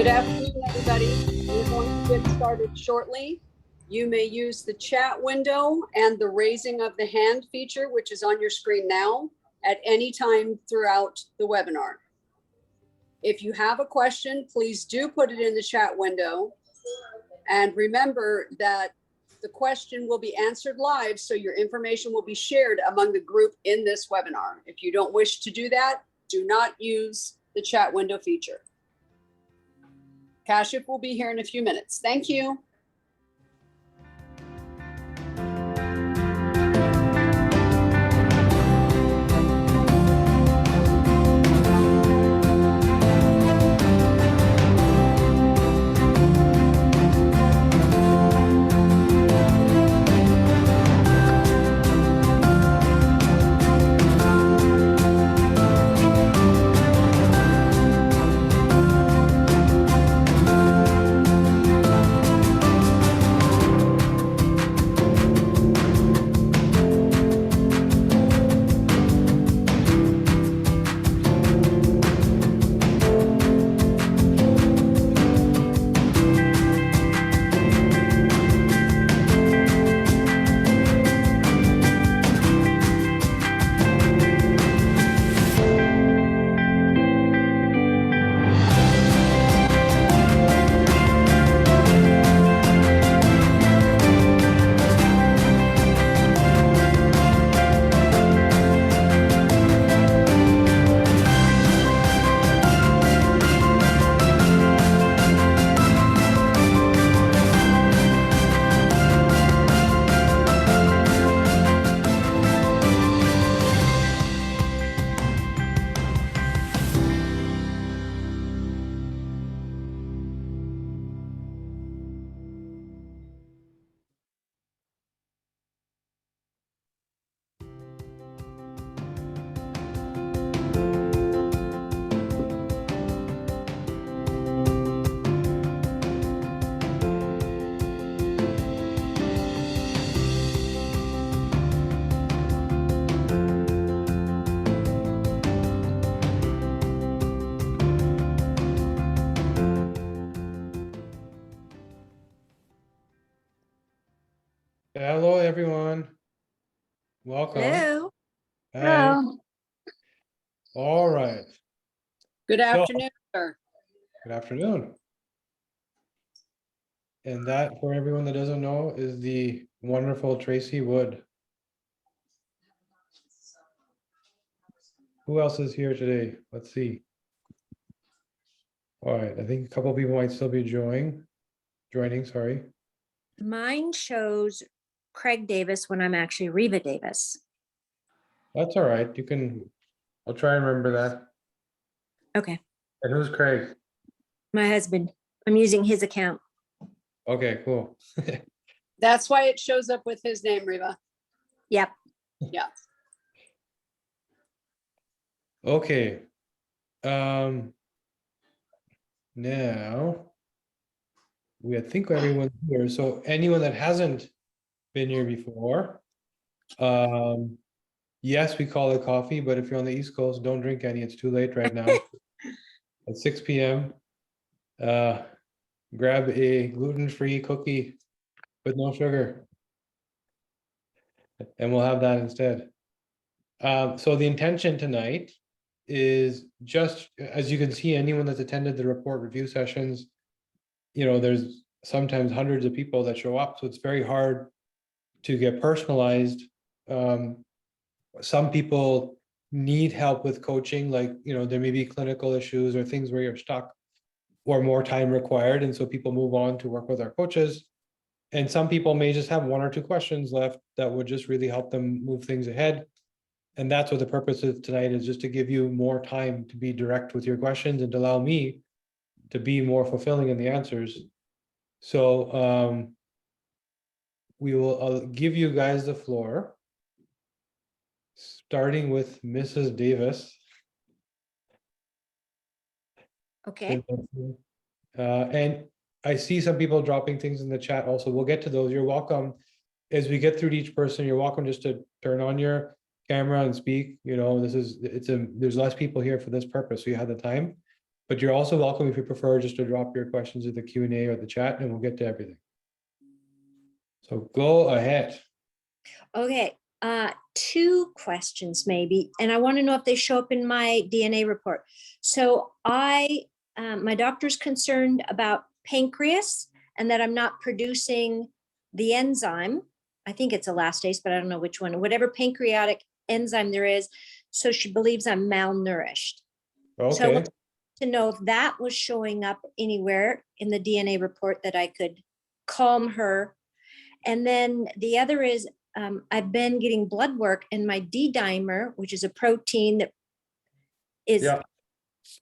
Good afternoon, everybody. We're going to get started shortly. You may use the chat window and the raising of the hand feature, which is on your screen now, at any time throughout the webinar. If you have a question, please do put it in the chat window. And remember that the question will be answered live, so your information will be shared among the group in this webinar. If you don't wish to do that, do not use the chat window feature. Kashif will be here in a few minutes. Thank you. Hello, everyone. Welcome. Hello. Hi. Hello. All right. Good afternoon, sir. Good afternoon. And that, for everyone that doesn't know, is the wonderful Tracy Wood. Who else is here today? Let's see. All right. I think a couple of people might still be joining, sorry. Mine shows Craig Davis when I'm actually Reva Davis. That's all right. I'll try and remember that. Okay. And who's Craig? My husband. I'm using his account. Okay, cool. That's why it shows up with his name, Reva. Yep. Yeah. Okay. Now I think everyone's here. So anyone that hasn't been here before, yes, we call it coffee, but if you're on the East Coast, don't drink any. It's too late right now. At 6 p.m. Grab a gluten-free cookie with no sugar, and we'll have that instead. So the intention tonight is just, as you can see, anyone that's attended the report review sessions, there's sometimes hundreds of people that show up, so it's very hard to get personalized. Some people need help with coaching, like, there may be clinical issues or things where you're stuck or more time required, and so people move on to work with our coaches. And some people may just have one or two questions left that would just really help them move things ahead. And that's what the purpose of tonight is, just to give you more time to be direct with your questions and to allow me to be more fulfilling in the answers. So I'll give you guys the floor, starting with Mrs. Davis. Okay. And I see some people dropping things in the chat also. We'll get to those. You're welcome. As we get through to each person, you're welcome just to turn on your camera and speak. There's less people here for this purpose, so you have the time. But you're also welcome, if you prefer, just to drop your questions in the Q&A or the chat, and we'll get to everything. So go ahead. Okay, two questions maybe, and I want to know if they show up in my DNA report. So my doctor's concerned about pancreas and that I'm not producing the enzyme. I think it's elastase, but I don't know which one, whatever pancreatic enzyme there is. So she believes I'm malnourished. So I Okay. want to know if that was showing up anywhere in the DNA report that I could calm her. And then the other is, I've been getting blood work, and my D-dimer, which is a protein that is Yeah.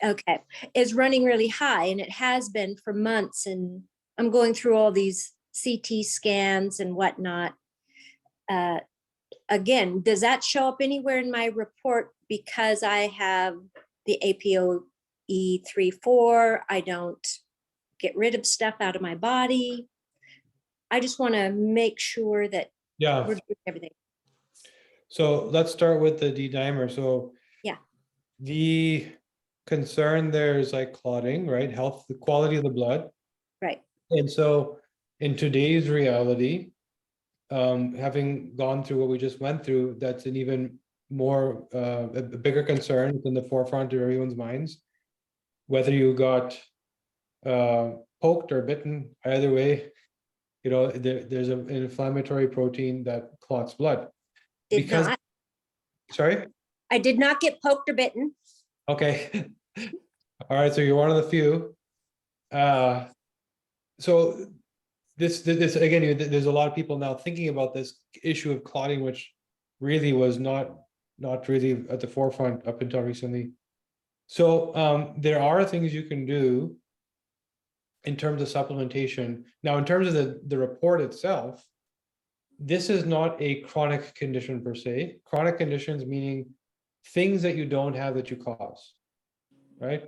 okay, is running really high, and it has been for months. And I'm going through all these CT scans and whatnot. Again, does that show up anywhere in my report because I have the APOE3/4? I don't get rid of stuff out of my body. I just want to make sure that Yeah. we're doing everything. So let's start with the D-dimer. So Yeah. The concern there is like clotting, right? Health, the quality of the blood. Right. And so in today's reality, having gone through what we just went through, that's an even more, a bigger concern in the forefront of everyone's minds. Whether you got poked or bitten, either way, you know, there's an inflammatory protein that clots blood. Did not. Sorry? I did not get poked or bitten. Okay. All right, so you're one of the few. So this again, there's a lot of people now thinking about this issue of clotting, which really was not really at the forefront up until recently. So there are things you can do in terms of supplementation. Now, in terms of the report itself, this is not a chronic condition per se. Chronic conditions meaning things that you don't have that you cause, right?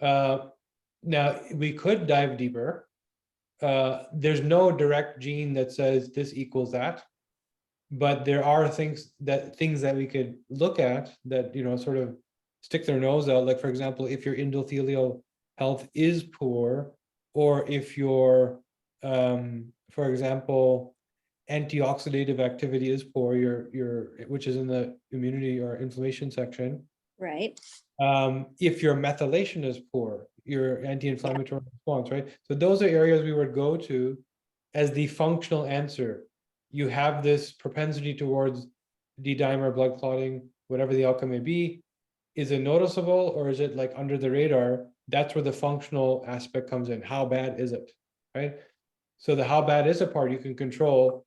Now, we could dive deeper. There's no direct gene that says this equals that, but there are things that we could look at that, you know, sort of stick their nose out. Like, for example, if your endothelial health is poor, or if your, for example, antioxidative activity is poor, which is in the immunity or inflammation section. Right. If your methylation is poor, your anti-inflammatory response, right? So those are areas we would go to as the functional answer. You have this propensity towards D-dimer, blood clotting, whatever the outcome may be. Is it noticeable, or is it like under the radar? That's where the functional aspect comes in. How bad is it, right? So the how bad is it part you can control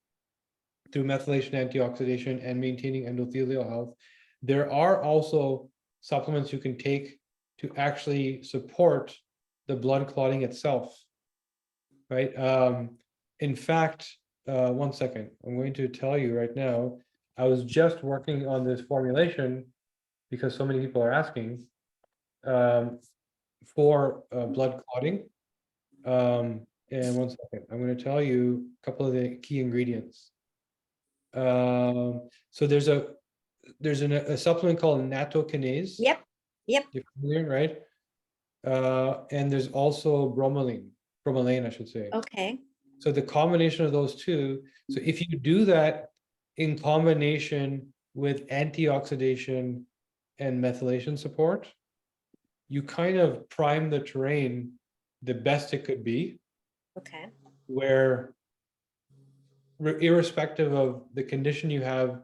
through methylation, antioxidation, and maintaining endothelial health. There are also supplements you can take to actually support the blood clotting itself, right? In fact, one second, I'm going to tell you right now, I was just working on this formulation because so many people are asking for blood clotting. And one second, I'm going to tell you a couple of the key ingredients. So there's a supplement called nattokinase. Yep. You're familiar, right? And there's also bromelain, I should say. Okay. So the combination of those two, so if you do that in combination with antioxidation and methylation support, you kind of prime the terrain the best it could be, Okay. where irrespective of the condition you have,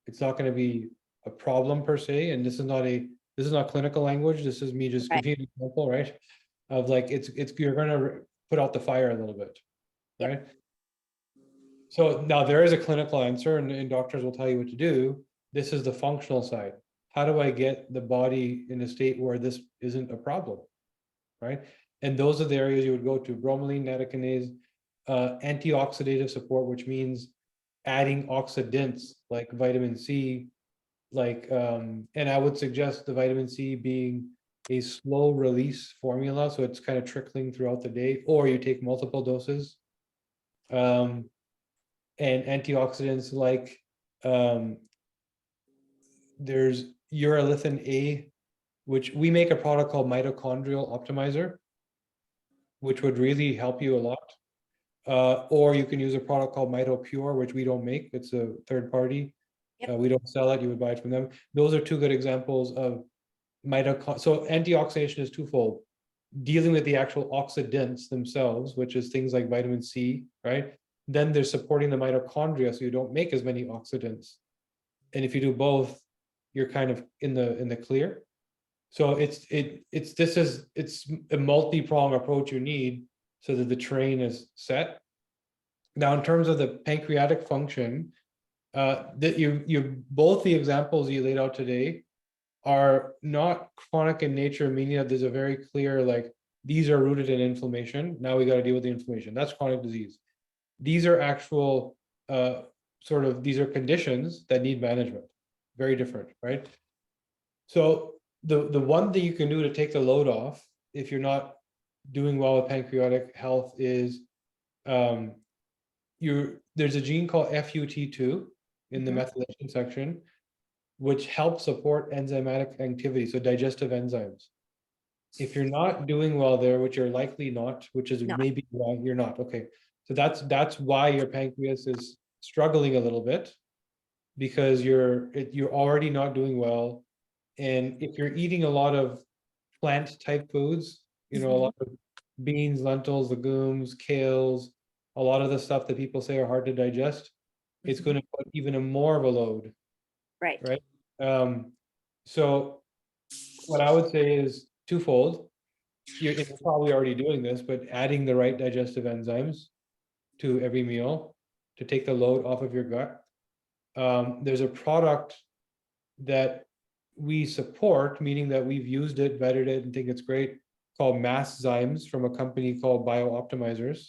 it's not going to be a problem per se. And this is not clinical language. This is me just Right. giving an example, right? Of like, you're going to put out the fire a little bit, Yep. right? So now there is a clinical answer, and doctors will tell you what to do. This is the functional side. How do I get the body in a state where this isn't a problem, right? And those are the areas you would go to: bromelain, nattokinase, antioxidative support, which means adding oxidants like vitamin C, like, and I would suggest the vitamin C being a slow release formula, so it's kind of trickling throughout the day, or you take multiple doses. And antioxidants like, there's urolithin A which we make a product called Mitochondrial Optimizer, which would really help you a lot. Or you can use a product called MitoPure, which we don't make. It's a third party. Yep. We don't sell it. You would buy it from them. Those are two good examples of mitochondria. So antioxidation is twofold: dealing with the actual oxidants themselves, which is things like vitamin C, right? Then they're supporting the mitochondria, so you don't make as many oxidants. And if you do both, you're kind of in the clear. So it's a multi-pronged approach you need so that the terrain is set. Now, in terms of the pancreatic function, that you both the examples you laid out today are not chronic in nature, meaning that there's a very clear, like, these are rooted in inflammation. Now we got to deal with the inflammation. That's chronic disease. These are actual these are conditions that need management. Very different, right? So the one thing you can do to take the load off if you're not doing well with pancreatic health is there's a gene called FUT2 in the methylation section, which helps support enzymatic activity, so digestive enzymes. If you're not doing well there, which you're likely not, which is maybe why you're not, okay. So that's why your pancreas is struggling a little bit, because you're already not doing well. And if you're eating a lot of plant type foods, a lot of beans, lentils, legumes, kales, a lot of the stuff that people say are hard to digest, it's going to put even more of a load. Right. Right. So what I would say is twofold. You're probably already doing this, but adding the right digestive enzymes to every meal to take the load off of your gut. There's a product that we support, meaning that we've used it, vetted it, and think it's great, called Mass Zymes from a company called Biooptimizers.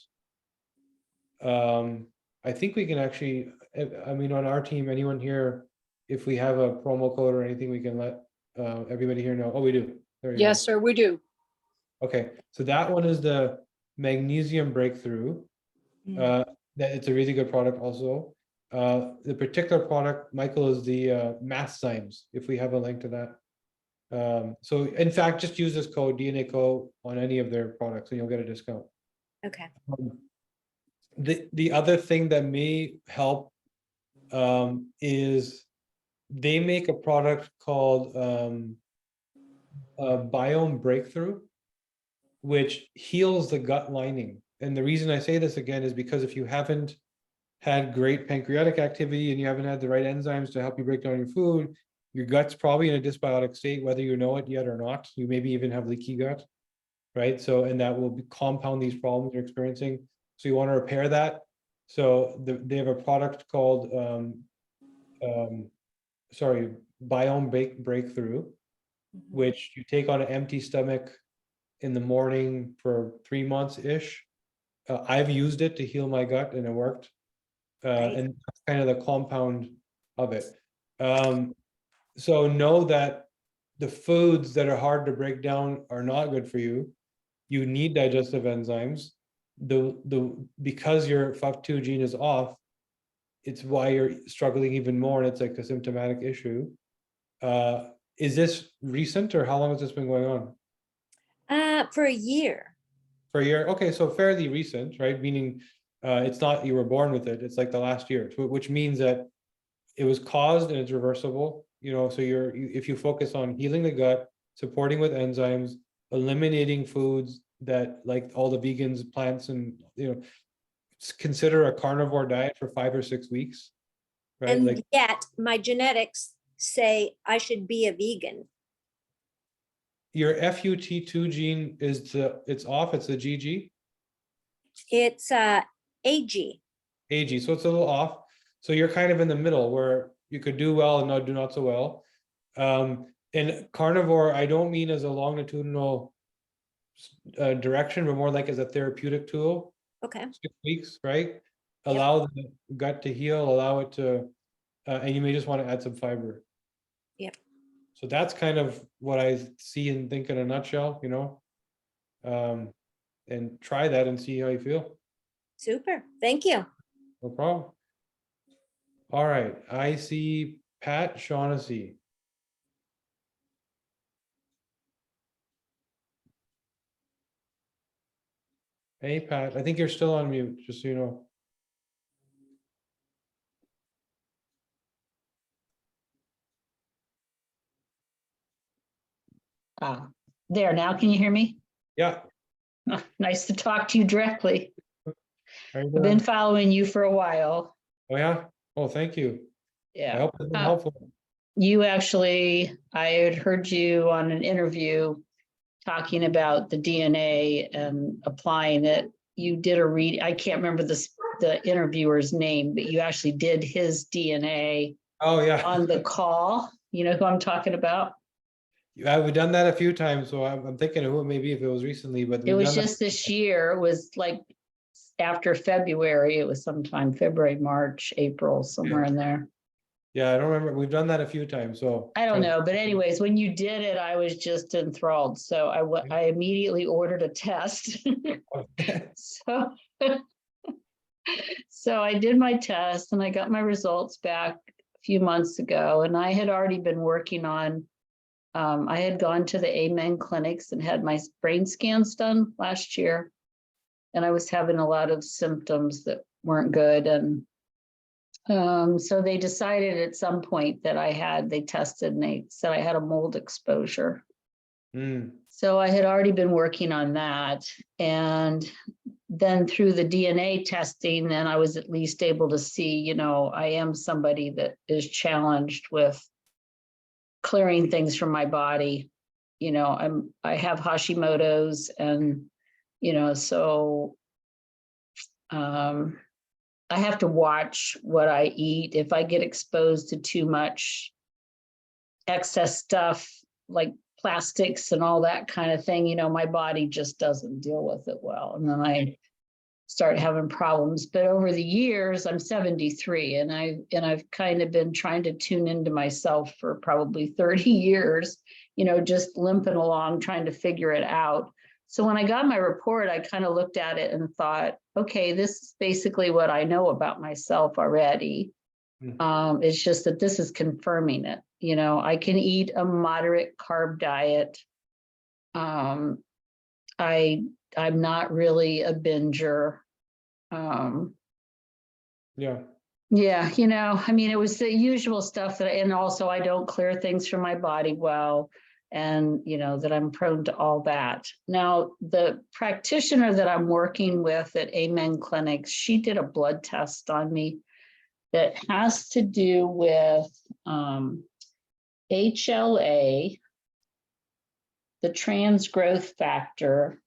I think we can actually, on our team, anyone here, if we have a promo code or anything, we can let everybody here know. Oh, we do. There you go. Yes, sir, we do. Okay, so that one is the magnesium breakthrough. That it's a really good product also. The particular product, Michael, is the Mass Zymes, if we have a link to that. So in fact, just use this code, DNA code, on any of their products and you'll get a discount. Okay. The other thing that may help is they make a product called Biome Breakthrough, which heals the gut lining. And the reason I say this again is because if you haven't had great pancreatic activity and you haven't had the right enzymes to help you break down your food, your gut's probably in a dysbiotic state, whether you know it yet or not. You maybe even have leaky gut, right? So, and that will compound these problems you're experiencing. So you want to repair that. So they have a product called, Biome Breakthrough, which you take on an empty stomach in the morning for 3 months-ish. I've used it to heal my gut and it worked. And that's kind of the compound of it. So know that the foods that are hard to break down are not good for you. You need digestive enzymes. Because your FUT2 gene is off, it's why you're struggling even more, and it's like a symptomatic issue. Is this recent, or how long has this been going on? For a year. For a year? Okay, so fairly recent, right? Meaning it's not you were born with it, it's like the last year, which means that it was caused and it's reversible. So if you focus on healing the gut, supporting with enzymes, eliminating foods that, like all the vegans, plants, and consider a carnivore diet for 5 or 6 weeks, right? And like yet my genetics say I should be a vegan. your FUT2 gene it's off, it's the GG. It's AG. AG, so it's a little off. So you're kind of in the middle where you could do well and do not so well. And carnivore, I don't mean as a longitudinal direction, but more like as a therapeutic tool. Okay. 6 weeks, right? Allow the gut to heal, allow it to, and you may just want to add some fiber. Yep. So that's kind of what I see and think in a nutshell, and try that and see how you feel. Super. Thank you. No problem. All right, I see Pat Shaughnessy. Hey, Pat, I think you're still on mute, just so you know. There, now can you hear me? Yeah. Nice to talk to you directly. How you I've been doing? following you for a while. Oh, yeah? Oh, thank you. I Yeah. hope it's been helpful. You actually, I had heard you on an interview talking about the DNA and applying it. You did a read, I can't remember the interviewer's name, but you actually did his DNA Oh, yeah. on the call. You know who I'm talking about? I've done that a few times, so I'm thinking of who it may be if it was recently, but It we've was done that. just this year. It was like after February. It was sometime February, March, April, somewhere in there. Yeah, I don't remember. We've done that a few times, so. I don't know, but anyways, when you did it, I was just enthralled. So I immediately ordered a test. So, so I did my test and I got my results back a few months ago, and I had already been working on, I had gone to the Amen clinics and had my brain scans done last year. And I was having a lot of symptoms that weren't good. And so they decided at some point that they tested and they said I had a mold exposure. Mm, So I had already been working on that. And then through the DNA testing, then I was at least able to see, you know, I am somebody that is challenged with clearing things from my body. You know, I have Hashimoto's, and, you know, so I have to watch what I eat. If I get exposed to too much excess stuff like plastics and all that kind of thing, you know, my body just doesn't deal with it well. And then I start having problems. But over the years, I'm 73, and I've kind of been trying to tune into myself for probably 30 years, you know, just limping along, trying to figure it out. So when I got my report, I kind of looked at it and thought, okay, this is basically what I know about myself already. It's just that this is confirming it. You know, I can eat a moderate carb diet. I'm not really a binger. yeah. Yeah, you know, I mean, it was the usual stuff and also I don't clear things from my body well. And, you know, that I'm prone to all that. Now, the practitioner that I'm working with at Amen Clinics, she did a blood test on me that has to do with HLA, the trans growth factor.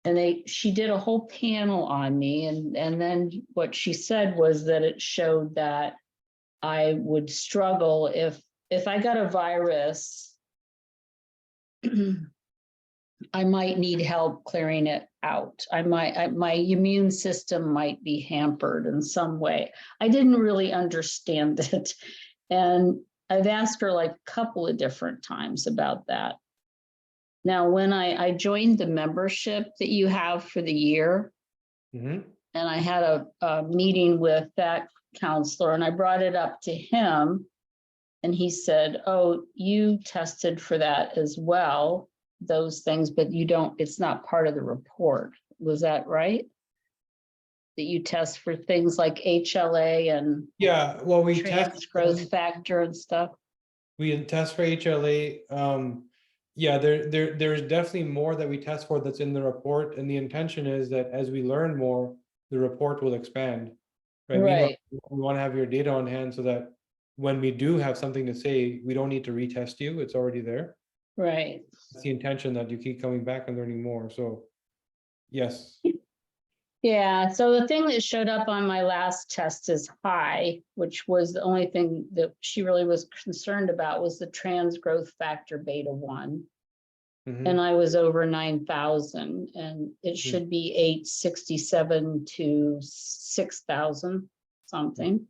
And she did a whole panel on me. And then what she said was that it showed that I would struggle if I got a virus, I might need help clearing it out. My immune system might be hampered in some way. I didn't really understand it. And I've asked her like a couple of different times about that. Now, when I joined the membership that you have for the year, Mm-hmm. and I had a meeting with that counselor, and I brought it up to him, and he said, oh, you tested for that as well, those things, but it's not part of the report. Was that right? That you test for things like HLA and Yeah, well, we trans growth factor and stuff? We test for HLA. Yeah, there's definitely more that we test for that's in the report, and the intention is that as we learn more, the report will expand. Right. Right. We want to have your data on hand so that when we do have something to say, we don't need to retest you. It's already there. Right. It's the intention that you keep coming back and learning more. So, yes. Yeah, so the thing that showed up on my last test is high, which was the only thing that she really was concerned about was the trans growth factor beta 1. Mhm. And I was over 9,000, and it should be 867 to 6,000 something.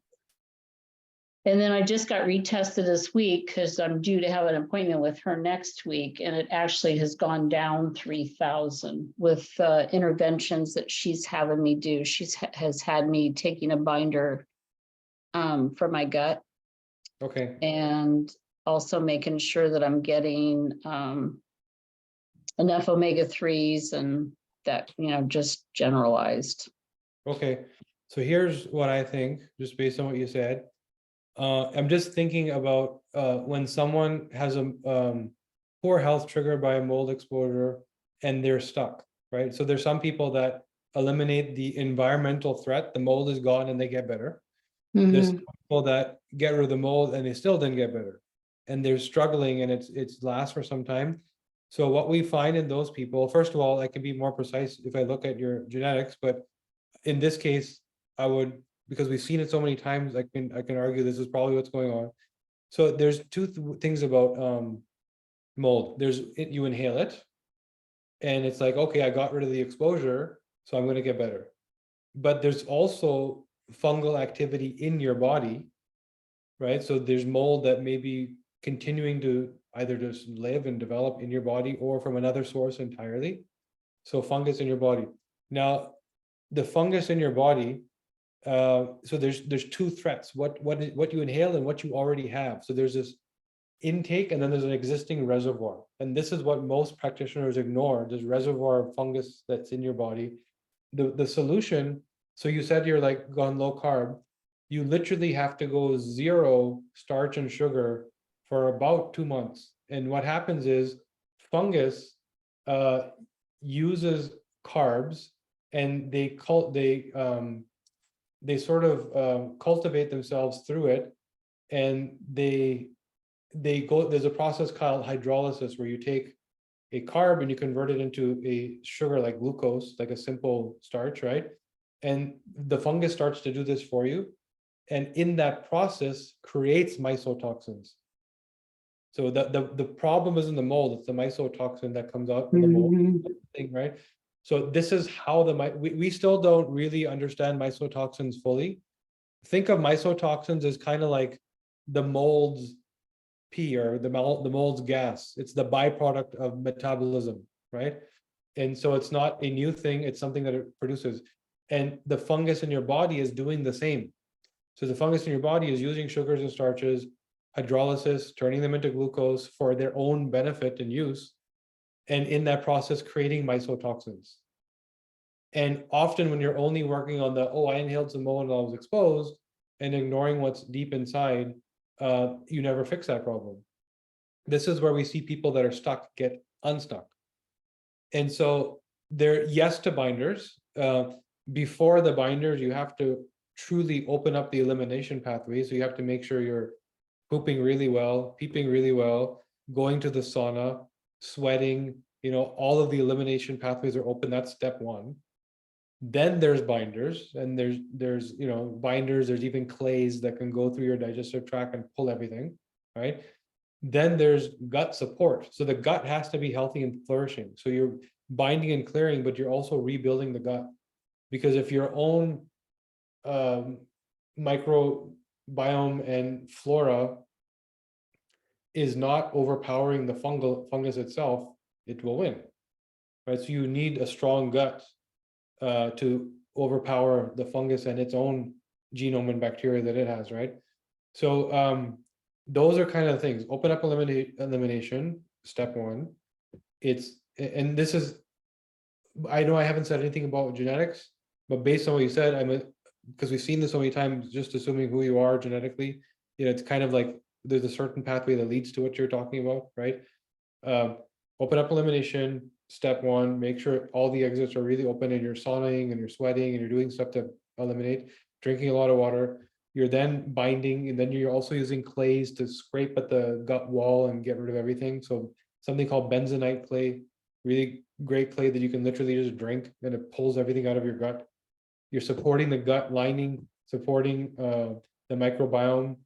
And then I just got retested this week because I'm due to have an appointment with her next week, and it actually has gone down 3,000 with interventions that she's having me do. Has had me taking a binder for my gut, Okay. and also making sure that I'm getting enough omega-3s and that, just generalized. Okay, so here's what I think, just based on what you said. I'm just thinking about when someone has a poor health triggered by a mold exposure and they're stuck, right? So there's some people that eliminate the environmental threat, the mold is gone and they get better. There's Mhm. people that get rid of the mold and they still didn't get better. And they're struggling and it's lasts for some time. So what we find in those people, first of all, I can be more precise if I look at your genetics, but in this case, I would, because we've seen it so many times, I can argue this is probably what's going on. So there's two things about mold. There's you inhale it, and it's like, okay, I got rid of the exposure, so I'm going to get better. But there's also fungal activity in your body, right? So there's mold that may be continuing to either just live and develop in your body or from another source entirely. So fungus in your body. Now, the fungus in your body, so there's two threats, what you inhale and what you already have. So there's this intake and then there's an existing reservoir. And this is what most practitioners ignore, this reservoir of fungus that's in your body. The solution, so you said you're like gone low carb, you literally have to go 0 starch and sugar for about 2 months. And what happens is fungus uses carbs and they sort of cultivate themselves through it, and they go, there's a process called hydrolysis where you take a carb and you convert it into a sugar like glucose, like a simple starch, right? And the fungus starts to do this for you, and in that process creates mycotoxins. So the problem isn't the mold, it's the mycotoxin that comes out in the mold Mhm. thing, right? So this is how we still don't really understand mycotoxins fully. Think of mycotoxins as kind of like the mold's pee or the mold's gas. It's the byproduct of metabolism, right? And so it's not a new thing, it's something that it produces. And the fungus in your body is doing the same. So the fungus in your body is using sugars and starches, hydrolysis, turning them into glucose for their own benefit and use, and in that process creating mycotoxins. And often when you're only working on the, oh, I inhaled some mold and I was exposed, and ignoring what's deep inside, you never fix that problem. This is where we see people that are stuck get unstuck. And so they're yes to binders. Before the binders, you have to truly open up the elimination pathway. So you have to make sure you're pooping really well, peeping really well, going to the sauna, sweating, all of the elimination pathways are open. That's step one. Then there's binders, and there's binders, there's even clays that can go through your digestive tract and pull everything, right? Then there's gut support. So the gut has to be healthy and flourishing. So you're binding and clearing, but you're also rebuilding the gut. Because if your own microbiome and flora is not overpowering the fungus itself, it will win, right? So you need a strong gut to overpower the fungus and its own genome and bacteria that it has, right? So those are kind of things. Open up elimination, step one. And this is, I know I haven't said anything about genetics, but based on what you said, because we've seen this so many times, just assuming who you are genetically, it's kind of like there's a certain pathway that leads to what you're talking about, right? Open up elimination, step one, make sure all the exits are really open and you're sauning and you're sweating and you're doing stuff to eliminate, drinking a lot of water. You're then binding, and then you're also using clays to scrape at the gut wall and get rid of everything. So something called bentonite clay, really great clay that you can literally just drink and it pulls everything out of your gut. You're supporting the gut lining, supporting the microbiome.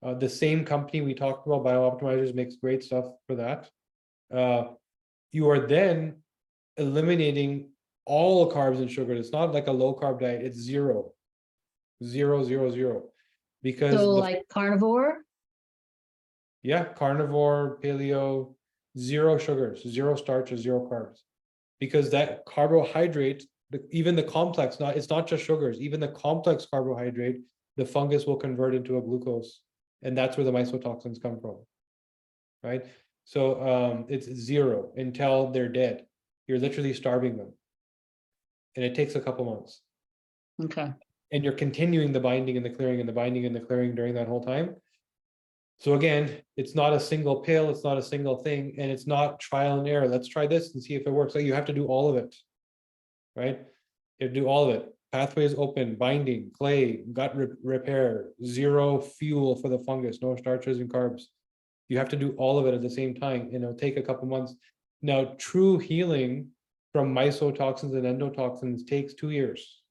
The same company we talked about, BioOptimizers, makes great stuff for that. You are then eliminating all carbs and sugar. It's not like a low carb diet, it's 0, 0, 0, 0. Because So like carnivore? carnivore, paleo, 0 sugars, 0 starches, 0 carbs. Because that carbohydrate, even the complex, it's not just sugars, even the complex carbohydrate, the fungus will convert into a glucose. And that's where the mycotoxins come from, right? So it's 0 until they're dead. You're literally starving them. and it takes a couple months. Okay. And you're continuing the binding and the clearing and the binding and the clearing during that whole time. So again, it's not a single pill, it's not a single thing, and it's not trial and error. Let's try this and see if it works. So you have to do all of it, right? You have to do all of it. Pathways open, binding, clay, gut repair, zero fuel for the fungus, no starches and carbs. You have to do all of it at the same time, and it'll take a couple months. Now, true healing from mycotoxins and endotoxins takes 2 years.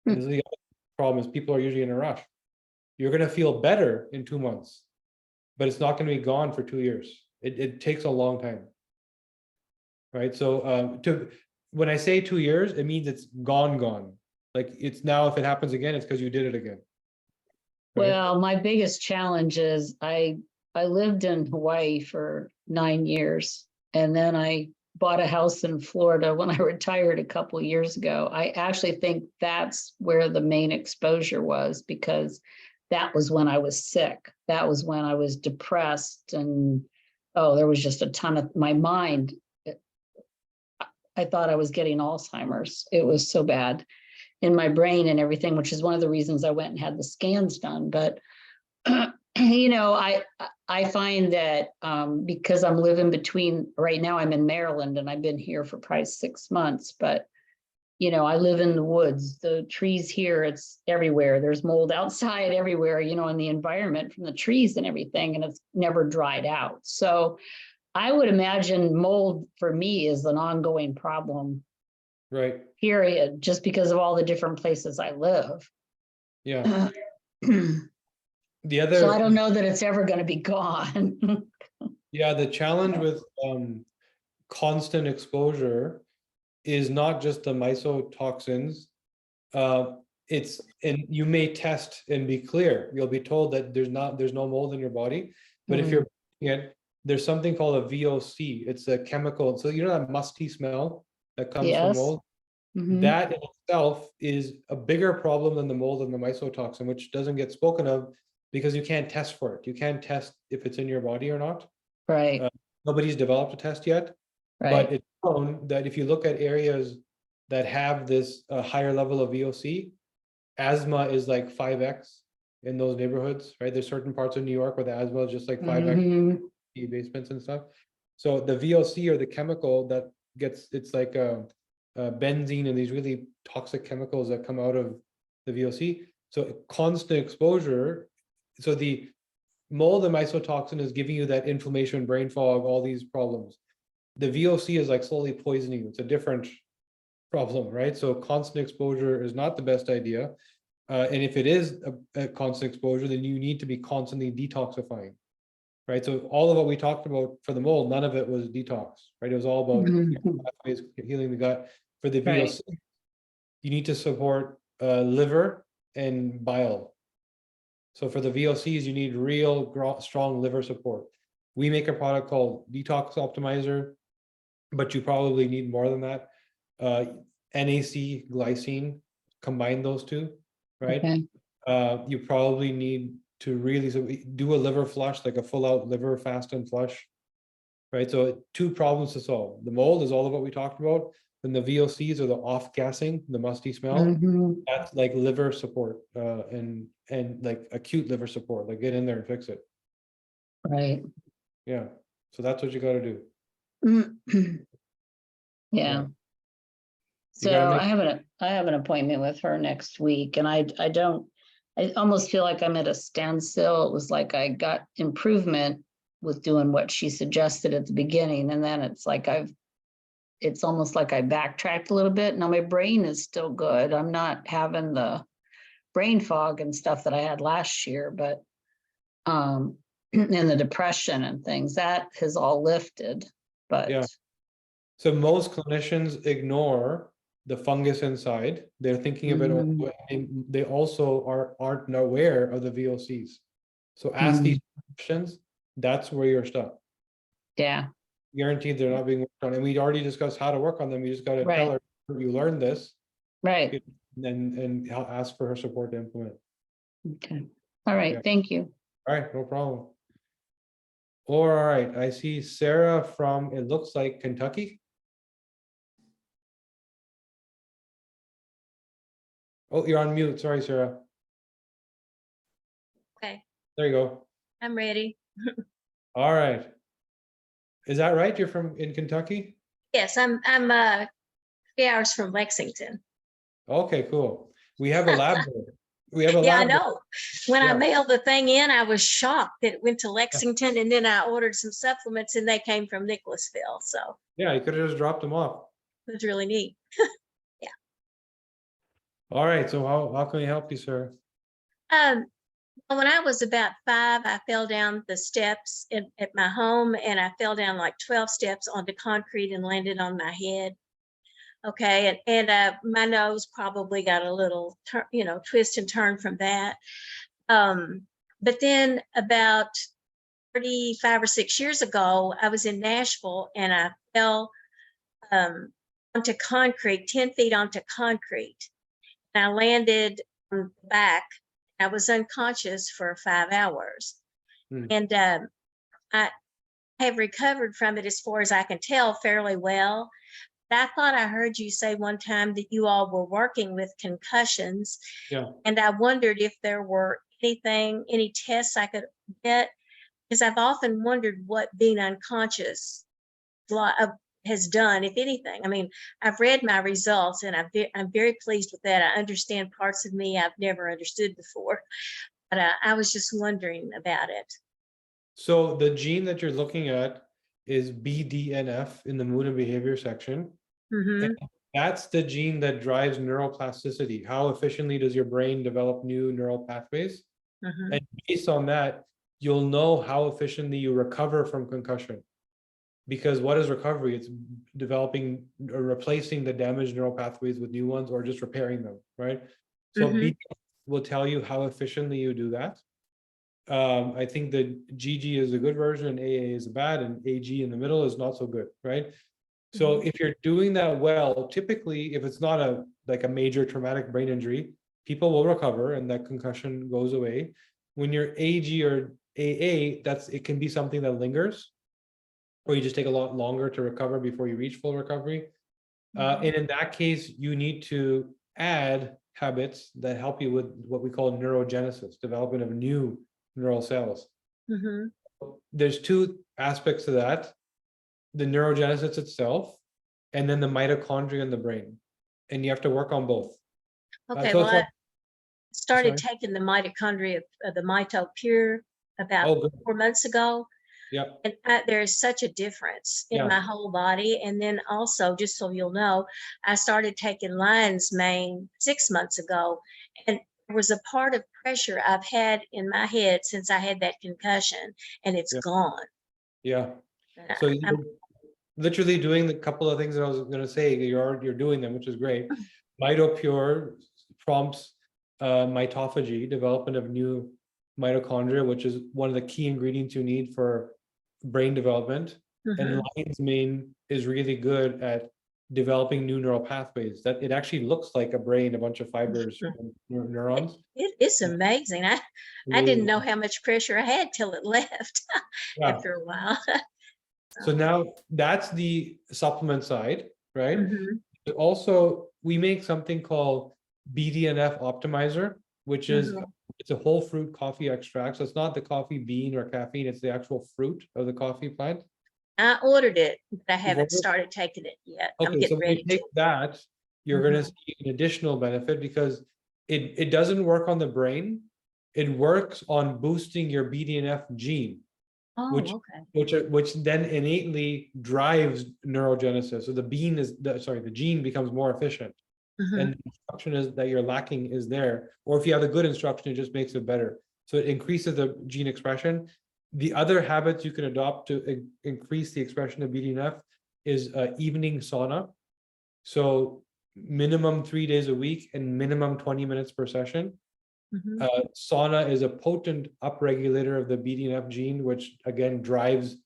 And this is the other problem, is people are usually in a rush. You're going to feel better in 2 months, but it's not going to be gone for 2 years. It takes a long time. Right. So when I say 2 years, it means it's gone. Like it's now, if it happens again, it's because you did it again. Right? Well, my biggest challenge is I lived in Hawaii for 9 years, and then I bought a house in Florida when I retired a couple of years ago. I actually think that's where the main exposure was, because that was when I was sick. That was when I was depressed, and there was just a ton of my mind. I thought I was getting Alzheimer's. It was so bad in my brain and everything, which is one of the reasons I went and had the scans done. But I find that because I'm living between, right now I'm in Maryland and I've been here for probably 6 months, but I live in the woods, the trees here, it's everywhere. There's mold outside everywhere, in the environment from the trees and everything, and it's never dried out. So I would imagine mold for me is an ongoing problem. Right. Period, just because of all the different places I live. Yeah. The So I other, don't know that it's ever going to be gone. yeah, the challenge with constant exposure is not just the mycotoxins. And you may test and be clear. You'll be told that there's no mold in your body, but if you're there's something called a VOC. It's a chemical. So that musty smell that comes from Yes. mold. That in itself is a bigger problem than the mold and the mycotoxin, which doesn't get spoken of because you can't test for it. You can't test if it's in your body or not. Right. Nobody's developed a test yet, but Right. it's shown that if you look at areas that have this higher level of VOC, asthma is like 5x in those neighborhoods, right? There's certain parts of New York where the asthma is just like 5x basements and stuff. So the VOC, or the chemical that it's like benzene and these really toxic chemicals that come out of the VOC. So constant exposure. So the mold and mycotoxin is giving you that inflammation, brain fog, all these problems. The VOC is like slowly poisoning you. It's a different problem, right? So constant exposure is not the best idea. And if it is a constant exposure, then you need to be constantly detoxifying. Right. So all of what we talked about for the mold, none of it was detox, right? It was all about healing the gut. For the VOC, you need to support liver and bile. So for the VOCs, you need real strong liver support. We make a product called Detox Optimizer, but you probably need more than that. NAC, glycine, combine those two, right? Okay. You probably need to really do a liver flush, like a full out liver fast and flush, right? So 2 problems to solve. The mold is all of what we talked about. Then the VOCs, or the off gassing, the musty smell, that's like liver support, and like acute liver support, like get in there and fix it. Right. Yeah. So that's what you got to do. Yeah. You gotta So make, I have an appointment with her next week, and I almost feel like I'm at a standstill. It was like I got improvement with doing what she suggested at the beginning, and then it's almost like I backtracked a little bit. Now my brain is still good. I'm not having the brain fog and stuff that I had last year, but and the depression and things, that has all lifted. But yeah. So most clinicians ignore the fungus inside. They're thinking of it, and they also aren't aware of the VOCs. So ask these questions. That's where you're stuck. Yeah. Guaranteed they're not being worked on. And we already discussed how to work on them. You just got to tell her you learned this. Right. And ask for her support to implement. Okay. All right. Yeah. Thank you. All right, no problem. All right, I see Sarah from, it looks like Kentucky. Oh, you're on mute. Sorry, Sarah. Okay, There you go. I'm ready. All right. Is that right? You're in Kentucky? Yes, I'm 3 hours from Lexington. Okay, cool. We have a lab there. We have a Yeah, I lab there. know. When I Yeah. mailed the thing in, I was shocked that it went to Lexington, and then I ordered some supplements and they came from Nicholasville. So Yeah, you could have just dropped them off. it was really neat. All right, so how can we help you, sir? Well, when I was about 5, I fell down the steps at my home, and I fell down like 12 steps onto concrete and landed on my head. Okay, and my nose probably got a little, twist and turn from that. But then about 35 or 6 years ago, I was in Nashville and I fell onto concrete, 10 feet onto concrete. And I landed on the back. I was unconscious for 5 hours. Hmm. And I have recovered from it, as far as I can tell, fairly well. But I thought I heard you say one time that you all were working with concussions. Yeah. And I wondered if there were any tests I could get, because I've often wondered what being unconscious has done, if anything. I mean, I've read my results and I'm very pleased with that. I understand parts of me I've never understood before, but I was just wondering about it. So the gene that you're looking at is BDNF in the mood and behavior section. Mhm. And that's the gene that drives neuroplasticity. How efficiently does your brain develop new neural pathways? Mhm. And based on that, you'll know how efficiently you recover from concussion. Because what is recovery? It's developing or replacing the damaged neural pathways with new ones, or just repairing them, right? So Mhm. BDNF will tell you how efficiently you do that. I think the GG is a good version and AA is bad, and AG in the middle is not so good, right? So if you're doing that well, typically, if it's not a major traumatic brain injury, people will recover and that concussion goes away. When you're AG or AA, it can be something that lingers, or you just take a lot longer to recover before you reach full recovery. And in that case, you need to add habits that help you with what we call neurogenesis, development of new neural cells. Mhm. There's two aspects to that: the neurogenesis itself, and then the mitochondria in the brain. And you have to work on both. Okay, So well, it's I started sorry? taking the mitochondria, the Mito Pure, about Oh, good. 4 months ago. Yeah. And there is such a difference in Yeah. my whole body. And then also, just so you'll know, I started taking lion's mane 6 months ago. And there was a part of pressure I've had in my head since I had that concussion, and it's Yeah. gone. Yeah. And So I'm, you're literally doing the couple of things that I was going to say. You're doing them, which is great. MitoPure prompts mitophagy, development of new mitochondria, which is one of the key ingredients you need for brain development. And Mhm. lion's mane is really good at developing new neural pathways. That it actually looks like a brain, a bunch of fibers and neurons. It's amazing. I didn't Amazing. know how much pressure I had till it left Yeah. after a while. So now that's the supplement side, right? Mhm. But also, we make something called BDNF Optimizer, which is Mhm. it's a whole fruit coffee extract. So it's not the coffee bean or caffeine; it's the actual fruit of the coffee plant. I ordered it, but I You've haven't ordered- started taking it yet. I'm Okay, so getting when you ready take to. that, you're going to Mhm. see an additional benefit because it doesn't work on the brain. It works on boosting your BDNF gene, which Oh, okay. which then innately drives neurogenesis. So the gene becomes more efficient, Mhm. and the instruction is that you're lacking is there. Or if you have a good instruction, it just makes it better. So it increases the gene expression. The other habits you can adopt to increase the expression of BDNF is evening sauna. So minimum 3 days a week and minimum 20 minutes per session. Mhm. Sauna is a potent upregulator of the BDNF gene, which again drives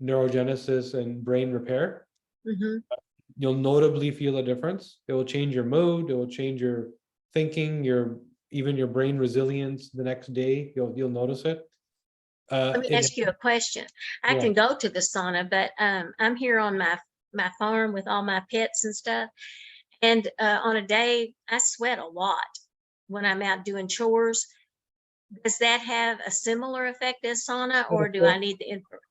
neurogenesis and brain repair. Mhm. You'll notably feel a difference. It will change your mood. It will change your thinking, even your brain resilience the next day. You'll notice it. Let me ask you a question. I Yeah. can go to the sauna, but I'm here on my farm with all my pets and stuff. And on a day, I sweat a lot. when I'm out doing chores. Does that have a similar effect as sauna, or do I need the infrared?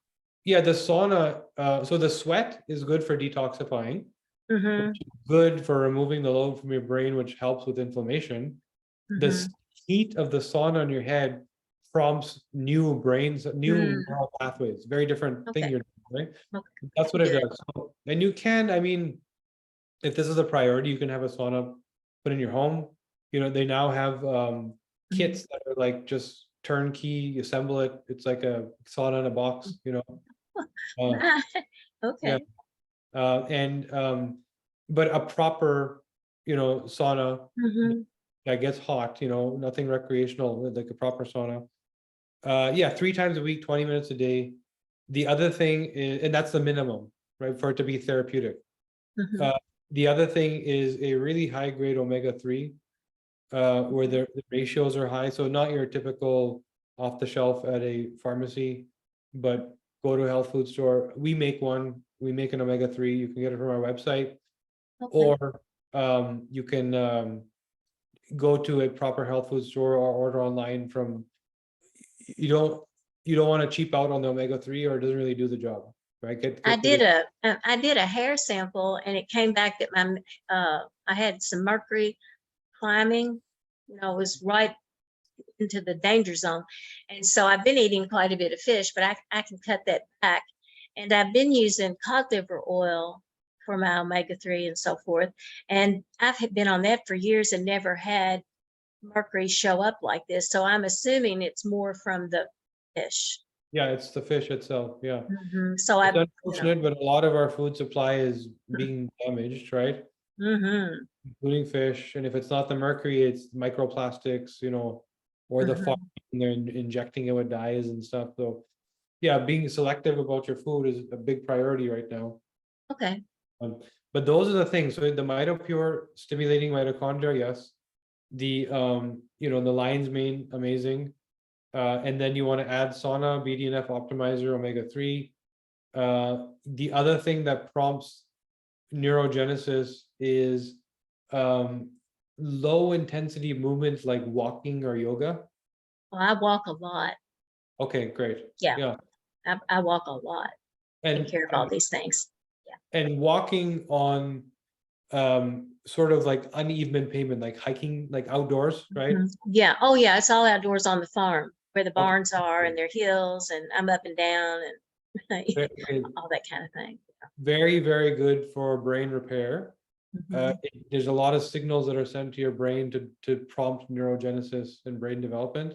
Yeah, the sauna, so the sweat is good for detoxifying, Mm-hmm, good for removing the load from your brain, which helps with inflammation. The mm-hmm. heat of the sauna on your head prompts new brains, new neural pathways, very different thing Okay. you're doing, right? Okay. That's what it Good. does. So, and you can, I mean, if this is a priority, you can have a sauna put in your home. You know, they now have kits that are like just turnkey, you assemble it. It's like a sauna in a box, you know. Uh, yeah. Okay. And but a proper, you know, sauna Mm-hmm. that gets hot, you know, nothing recreational, like a proper sauna. Yeah, 3 times a week, 20 minutes a day. The other thing is, and that's the minimum, right, for it to be therapeutic. Mm-hmm. The other thing is a really high grade omega-3, where the ratios are high. So not your typical off the shelf at a pharmacy, but go to a health food store. We make one. We make an omega-3. You can get it from our website, Okay. or you can go to a proper health food store or order online from. You don't want to cheap out on the omega-3, or it doesn't really do the job, right? I Get did a hair sample, and it came back that my I had some mercury climbing, it was right into the danger zone. And so I've been eating quite a bit of fish, but I can cut that back. And I've been using cod liver oil for my omega-3 and so forth. And I've been on that for years and never had mercury show up like this. So I'm assuming it's more from the fish. Yeah, it's the fish itself. Yeah. So It's I, unfortunate, but a lot of our food supply is being damaged, right? Including fish. And if it's not the mercury, it's microplastics, you know, or the farm, and they're injecting it with dyes and stuff. So yeah, being selective about your food is a big priority right now. Okay. But those are the things. So the MitoPure stimulating mitochondria, yes. The you know, the lion's mane, amazing. And then you want to add sauna, BDNF optimizer, omega-3. The other thing that prompts neurogenesis is low intensity movements like walking or yoga. Well, I walk a lot. Okay, great. Yeah. Yeah. I walk a lot. Take And care of all these things. and walking on sort of like uneven pavement, like hiking, like outdoors, right? Yeah. Oh, yeah. It's all outdoors on the farm where the Okay. barns are and their hills, and I'm up and down and Very, all that kind of thing. very, very good for brain repair. There's a lot of signals that are sent to your brain to prompt neurogenesis and brain development.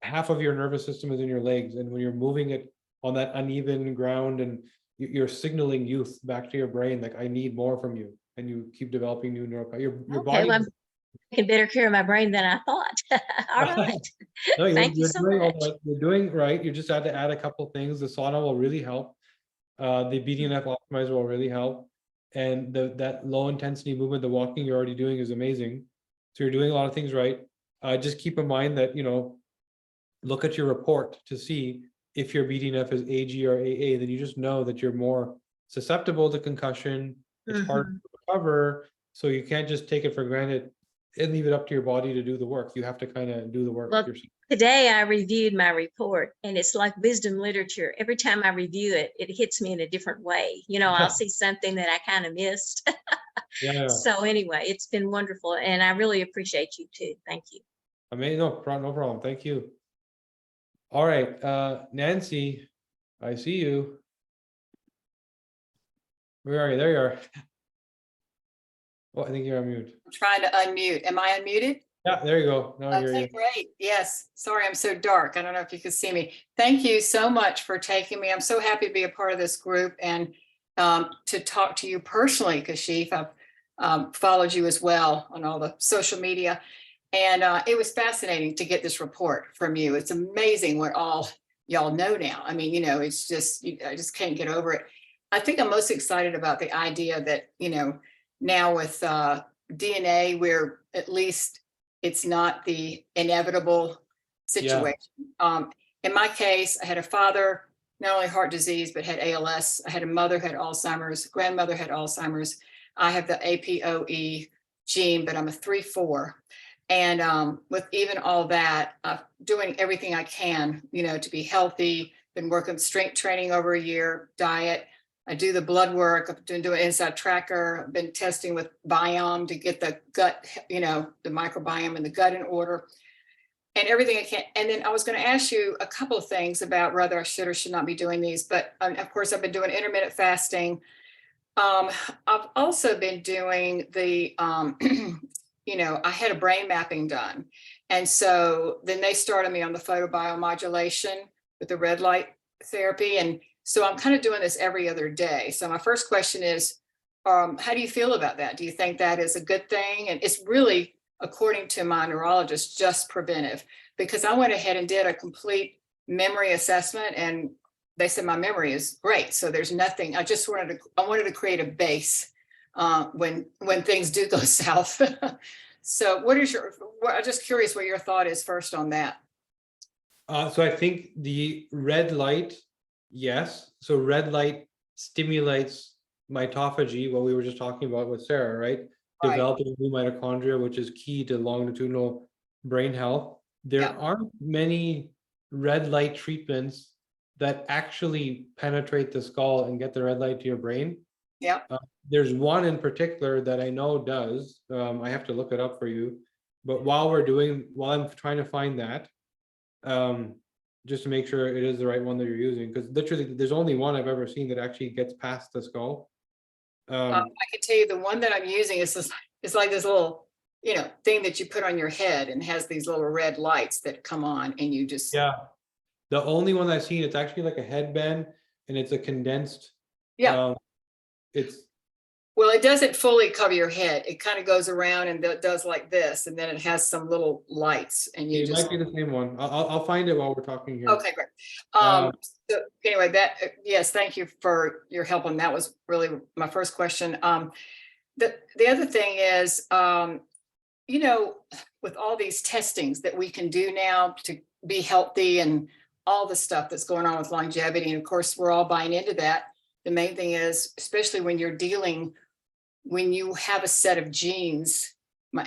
Half of your nervous system is in your legs, and when you're moving it on that uneven ground, and you're signaling youth back to your brain, like I need more from you, and you keep developing new neural. Your Okay, body. well, I'm taking better care of my brain than I thought. All right. No, Thank you so much. you're doing right. You just had to add a couple things. The sauna will really help. The BDNF optimizer will really help. And that low intensity movement, the walking you're already doing is amazing. So you're doing a lot of things right. Just keep in mind that, you know, look at your report to see if your BDNF is AG or AA, then you just know that you're more susceptible to concussion. It's hard to recover. So you can't just take it for granted and leave it up to your body to do the work. You have to kind of do the work Well, yourself. today I reviewed my report, and it's like wisdom literature. Every time I review it, it hits me in a different way. I'll see something that I kind of missed. Yeah. So anyway, it's been wonderful, and I really appreciate you too. Thank you. I mean, no problem. Thank you. All right, Nancy, I see you. Where are you? There you are. Oh, I think you're on mute. I'm trying to unmute. Am I unmuted? Yeah, there you go. Now I hear Okay, you. great. Yes. Sorry, I'm so dark. I don't know if you can see me. Thank you so much for taking me. I'm so happy to be a part of this group and to talk to you personally, Kashif. I've followed you as well on all the social media. And it was fascinating to get this report from you. It's amazing what all y'all know now. I mean, it's just, I just can't get over it. I think I'm most excited about the idea that, now with DNA, where at least it's not the inevitable situation. In my case, I had a father, not only heart disease, but had ALS. I had a mother who had Alzheimer's, grandmother had Alzheimer's. I have the APOE gene, but I'm a 3/4. And with even all that, doing everything I can, to be healthy, been working strength training over a year, diet. I do the blood work. I've been doing inside tracker. I've been testing with biome to get the gut, the microbiome in the gut in order, and everything I can. And then I was going to ask you a couple of things about whether I should or should not be doing these. But of course, I've been doing intermittent fasting. I've also been doing the, I had a brain mapping done. And so then they started me on the photobiomodulation with the red light therapy. And so I'm kind of doing this every other day. So my first question is, how do you feel about that? Do you think that is a good thing? And it's really, according to my neurologist, just preventive, because I went ahead and did a complete memory assessment, and they said my memory is great. So there's nothing. I wanted to create a base when things do go south. So I'm just curious what your thought is first on that. So I think the red light, yes. So red light stimulates mitophagy, what we were just talking about with Sarah, right? Right. Developing new mitochondria, which is key to longitudinal brain health. There Yeah. aren't many red light treatments that actually penetrate the skull and get the red light to your brain. Yeah. There's one in particular that I know does. I have to look it up for you. But while I'm trying to find that, just to make sure it is the right one that you're using, because literally there's only one I've ever seen that actually gets past the skull. I can tell you the one that I'm using is it's like this little, thing that you put on your head and has these little red lights that come on, and you just. Yeah. The only one I've seen, it's actually like a headband, and it's a condensed. Yeah. Well, it doesn't fully cover your head. It kind of goes around and does like this, and then it has some little lights, and you It just. might be the same one. I'll find it while we're talking here. Okay, great. So anyway, yes, thank you for your help on that. Was really my first question. The other thing is, with all these testings that we can do now to be healthy and all the stuff that's going on with longevity, and of course we're all buying into that. The main thing is, especially when you have a set of genes,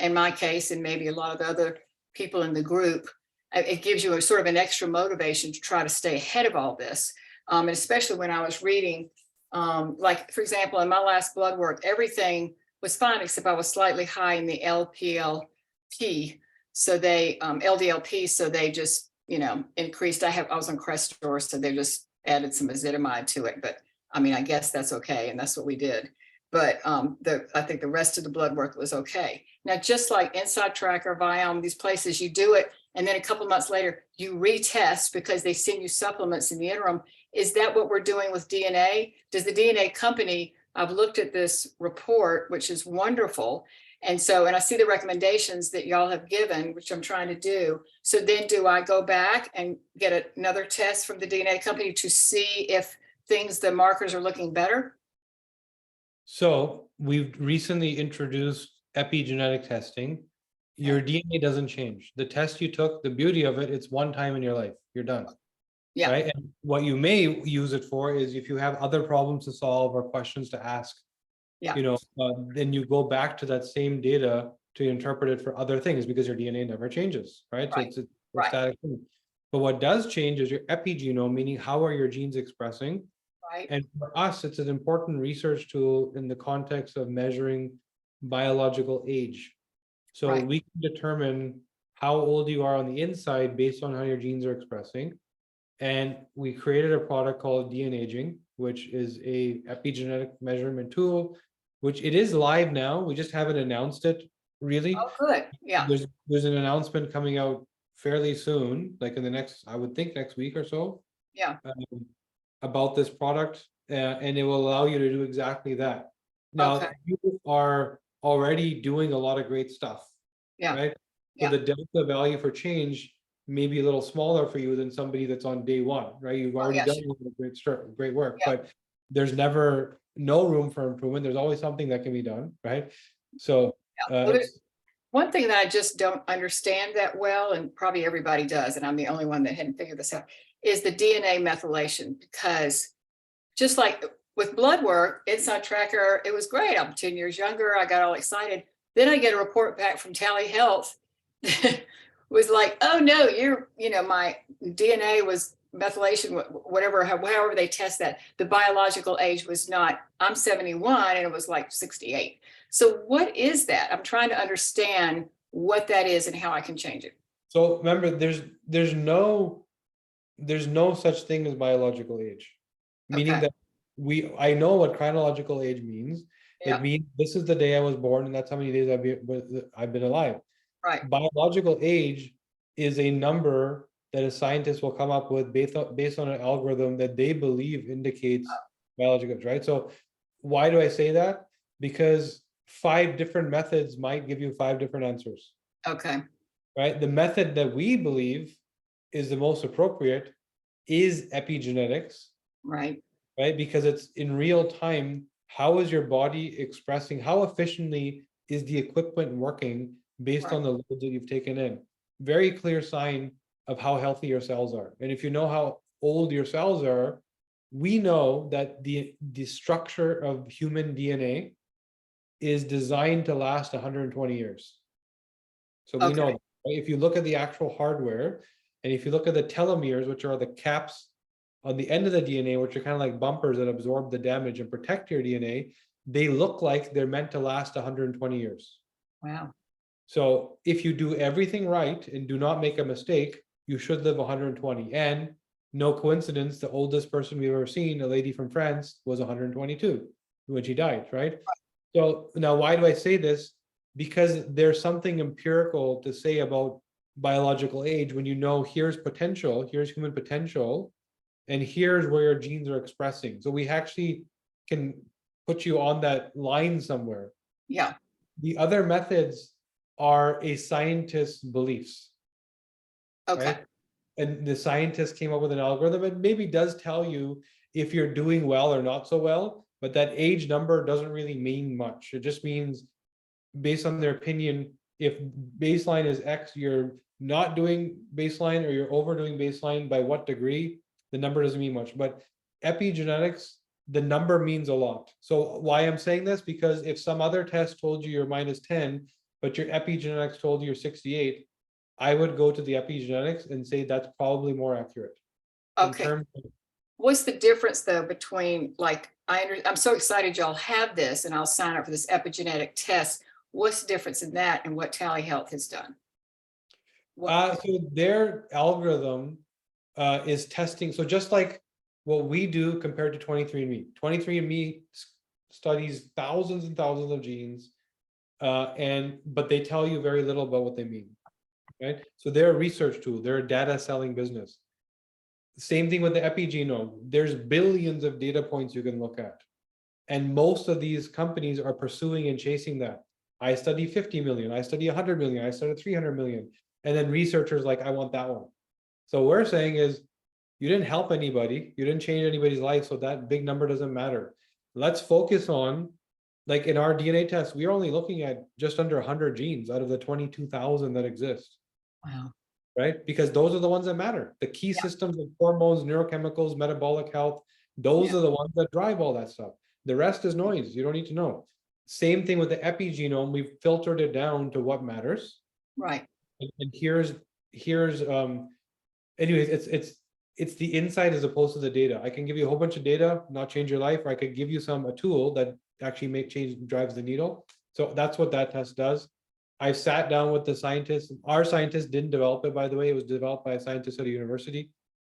in my case, and maybe a lot of the other people in the group, it gives you a sort of an extra motivation to try to stay ahead of all this. And especially when I was reading, like, for example, in my last blood work, everything was fine, except I was slightly high in the LPLP. So they, LDLP, so they just, increased. I was on Crestor, so they just added some ezetimibe to it. But I mean, I guess that's okay. And that's what we did. But I think the rest of the blood work was okay. Now, just like Inside Tracker, Biome, these places, you do it, and then a couple of months later, you retest because they send you supplements in the interim. Is that what we're doing with DNA? Does the DNA company, I've looked at this report, which is wonderful. And I see the recommendations that y'all have given, which I'm trying to do. So then do I go back and get another test from the DNA company to see if the markers are looking better? So we've recently introduced epigenetic testing. Your DNA doesn't change. The test you took, the beauty of it, it's one time in your life. You're done. Yeah. Right. And what you may use it for is if you have other problems to solve or questions to ask, Yeah. then you go back to that same data to interpret it for other things, because your DNA never changes. Right. Right. So it's a Right. static thing. But what does change is your epigenome, meaning how are your genes expressing? Right. And for us, it's an important research tool in the context of measuring biological age. So Right. we can determine how old you are on the inside based on how your genes are expressing. And we created a product called DNAging, which is a epigenetic measurement tool, which it is live now. We just haven't announced it really. Oh, good. Yeah. There's an announcement coming out fairly soon, like in the next, I would think next week or so. Yeah. About this product, and it will allow you to do exactly that. Now, Okay. you are already doing a lot of great stuff. Yeah. Right. Yeah. So the delta value for change may be a little smaller for you than somebody that's on day one, right? You've already yes. done great work, Yeah. but there's never no room for improvement. There's always something that can be done, right? So Yeah. Well, one thing that I just don't understand that well, and probably everybody does, and I'm the only one that hadn't figured this out, is the DNA methylation. Because just like with blood work, Inside Tracker, it was great. I'm 10 years younger. I got all excited. Then I get a report back from Tally Health was like, oh no, my DNA was methylation, whatever, however they test that. The biological age was not, I'm 71 and it was like 68. So what is that? I'm trying to understand what that is and how I can change it. So remember, there's no such thing as biological age, meaning Okay. that I know what chronological age means. Yeah. It means this is the day I was born, and that's how many days I've been alive. Right. Biological age is a number that a scientist will come up with based on an algorithm that they believe indicates biological age, right? So why do I say that? Because 5 different methods might give you 5 different answers, Okay. right? The method that we believe is the most appropriate is epigenetics, Right. right? Because it's in real time. How is your body expressing? How efficiently is the equipment working based on the loads that you've taken in? Very clear sign of how healthy your cells are. And if you know how old your cells are, we know that the structure of human DNA is designed to last 120 years. So we know that, right? If you look at the actual hardware, and if you look at the telomeres, which are the caps on the end of the DNA, which are kind of like bumpers that absorb the damage and protect your DNA, they look like they're meant to last 120 years. Wow. So if you do everything right and do not make a mistake, you should live 120. And no coincidence, the oldest person we've ever seen, a lady from France, was 122 when she died, right? So now why do I say this? Because there's something empirical to say about biological age when you know here's potential, here's human potential, and here's where your genes are expressing. So we actually can put you on that line somewhere. Yeah. The other methods are a scientist's beliefs, Okay. right? And the scientist came up with an algorithm. It maybe does tell you if you're doing well or not so well, but that age number doesn't really mean much. It just means, based on their opinion, if baseline is X, you're not doing baseline or you're overdoing baseline by what degree, the number doesn't mean much. But epigenetics, the number means a lot. So why I'm saying this, because if some other test told you you're -10, but your epigenetics told you you're 68, I would go to the epigenetics and say that's probably more accurate. In Okay. terms of, What's the difference though between, like, I'm so excited y'all have this and I'll sign up for this epigenetic test. What's the difference in that and what Tally Health has done? so their algorithm is testing. So just like what we do compared to 23andMe. 23andMe studies thousands and thousands of genes, but they tell you very little about what they mean, right? So they're a research tool. They're a data selling business. Same thing with the epigenome. There's billions of data points you can look at. And most of these companies are pursuing and chasing that. I study 50 million, I study 100 million, I study 300 million. And then researchers like, I want that one. So what we're saying is, you didn't help anybody, you didn't change anybody's life, so that big number doesn't matter. Let's focus on, like in our DNA test, we're only looking at just under 100 genes out of the 22,000 that exist. Wow. Right? Because those are the ones that matter. The key systems of hormones, neurochemicals, metabolic health, those are the ones that drive all that stuff. The rest is noise. You don't need to know. Same thing with the epigenome. We've filtered it down to what matters. Right. And here's anyways, it's the insight as opposed to the data. I can give you a whole bunch of data, not change your life, or I could give you a tool that actually drives the needle. So that's what that test does. I've sat down with the scientists. Our scientists didn't develop it, by the way. It was developed by a scientist at a university.